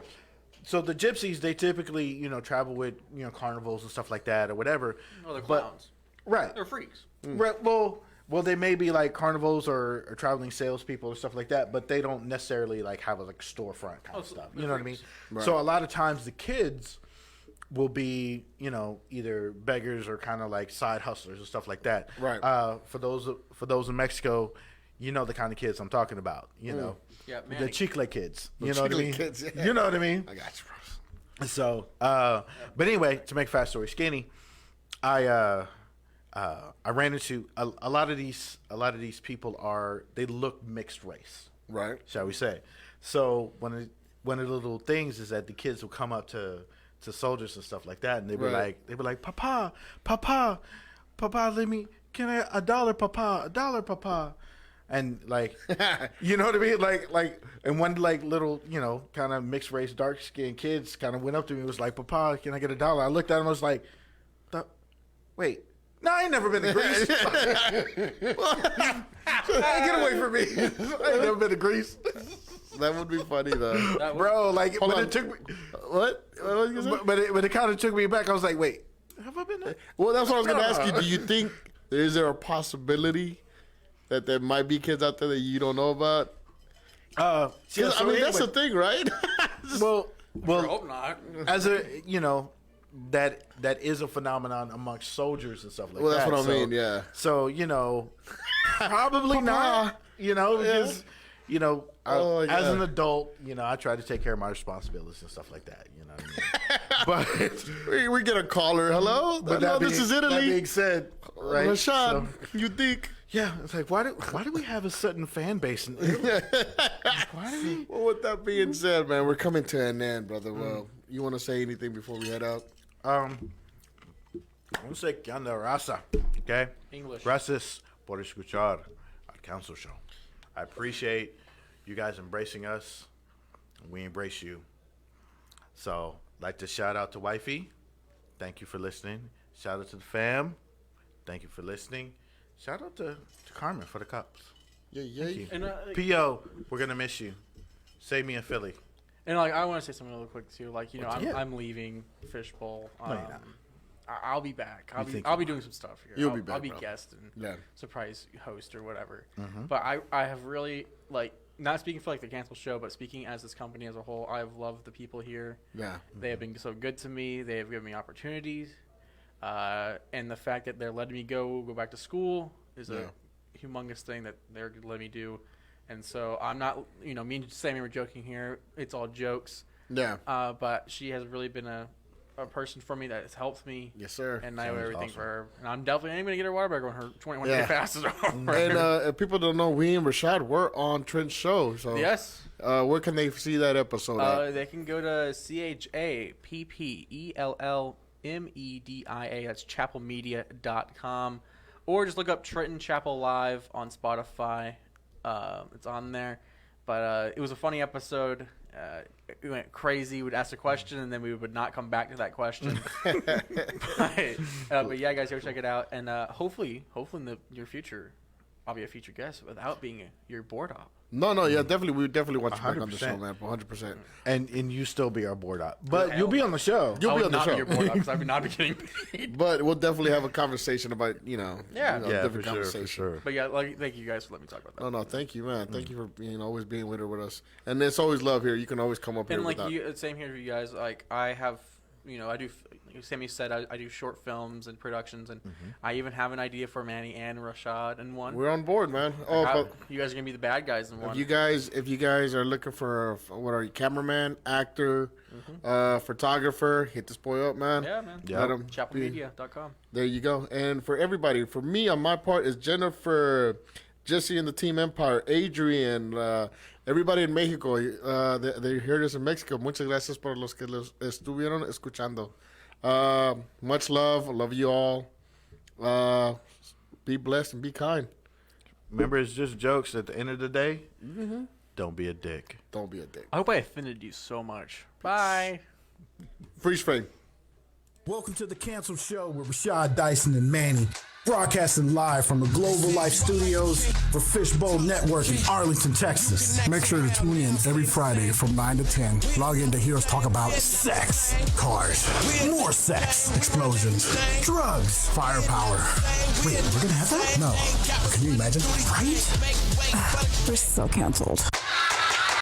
So the gypsies, they typically, travel with, carnivals and stuff like that or whatever. Oh, they're But- clowns. Right. They're freaks. Right. Well, they may be like carnivals or traveling salespeople or stuff like that, but they don't necessarily like have a like storefront kind of so stuff. they're You know what I mean? freaks. So a lot of times the kids will be, either beggars or kind of like side hustlers and stuff like that. Right. For those in Mexico, you know the kind of kids I'm talking about. Yeah, the man. chicle kids. You know chicle what I mean? kids, yeah. You know what I mean? I got you, bro. So, but anyway, to make a fast story skinny, I ran into a lot of these people they look mixed race, Right. shall we say? So one of the little things is that the kids will come up to soldiers and stuff like that, and they were Right. like, Papa, let me, can I $1, Papa, $1, Papa. And like, you know what I mean? Like, and one like little, kind of mixed race, dark skinned kids kind of went up to me and was like, Papa, can I get $1? I looked at him and was like, wait, no, I ain't never been to Greece. Get away from me. I ain't never been to Greece. That would be funny though. Bro, like, Hold when on. it took me, What? What was you gonna say? but it kind of took me back. I was like, wait, have I been there? Well, that's what I was going to ask you. Do you think is there a possibility that there might be kids out there that you don't know about? 'Cause, I mean, that's the thing, right? Well, I hope not. as a that is a phenomenon amongst soldiers and stuff like Well, that. that's what I So- mean, yeah. So probably not. Because Oh, yeah. as an adult, I try to take care of my responsibilities and stuff like that. You know what I mean? But we get a caller. Hello? but Hello, this is That Italy. being said, Right? Rashad, you think? Yeah, it's like why do we have a certain fan base in Italy? Why do we? Well, with that being said, man, we're coming to an end, brother. Well, you want to say anything before we head out? I want to say que anda raza, okay? English. Gracias por escuchar al Council Show. I appreciate you guys embracing us. We embrace you. So, like to shout out to Wifey. Thank you for listening. Shout out to the fam. Thank you for listening. Shout out to Carmen for the cups. Yeah. Thank you. And, P.O., we're going to miss you. Save me in Philly. And like I want to say something real quick too. Like Yeah. I'm leaving Fishbowl. No, you're not. I'll be back. think I'll you be doing some stuff here. You'll be back, I'll be bro. guest and Yeah. surprise host or whatever. Mm-hmm. But I have really like not speaking for like the Cancel Show, but speaking as this company as a whole. I've loved the people here. Yeah. They have been so good to me. They have given me opportunities, and the fact that they're letting me go back to school is a humongous thing that they're letting me do. And so I'm not, me and Sammy were joking here. It's all jokes. Yeah. But she has really been a person for me that has helped me. Yes, sir. And I owe Sounds everything awesome. for her. And I'm definitely going to get her water back when her 21 Yeah. day fast is over. And if people don't know, we and Rashad were on Trent's show. So Yes. where can they see that episode at? They can go to CHAPPELLMEDIA. That's chapelmedia.com. Or just look up Trenton Chapel Live on Spotify. It's on there. But it was a funny episode. We went crazy. We'd ask a question, and then we would not come back to that question. but yeah, guys, go check it out. And hopefully in the near future, I'll be a featured guest without being your board op. No, yeah, definitely. We definitely want you back on the 100%. show, man. 100%. And you still be our board op. But you'll be on the show. You'll I be would on the not show. be your board op because I would not be getting paid. But we'll definitely have a conversation about, Yeah. Yeah, different for conversation. sure. But yeah, thank you guys for letting me talk about that. No, thank you, man. Thank you for always being with her with us. And it's always love here. You can always come up here And like without. you, same here for you guys. Like I have, I do. Like Sammy said, I do short films and productions, and I even have an idea for Manny and Rashad in one. We're on board, man. Oh, but You guys are gonna be the bad guys in one. if you guys are looking for what are you, cameraman, actor, photographer, hit this boy up, man. yeah, man. Yeah. Let him be- Chapelmedia.com. There you go. And for everybody, for me on my part is Jennifer, Jesse and the Team Empire, Adrian, everybody in Mexico. They heard us in Mexico. Muchas gracias por los que los estuvieron escuchando. Much love. I love you all. Be blessed and be kind. Remember, it's just jokes. At the end of the day, don't be a dick. Don't be a dick. I hope I offended you so much. Bye. Freeze frame. Welcome to the Cancel Show with Rashad Dyson and Manny. Broadcasting live from the Global Life Studios for Fishbowl Network in Arlington, Texas. Make sure to tune in every Friday from 9 to 10. Log in to hear us talk about sex, cars, more sex, explosions, drugs, firepower. Wait, we're gonna have that? No. Can you imagine? Right? We're so canceled.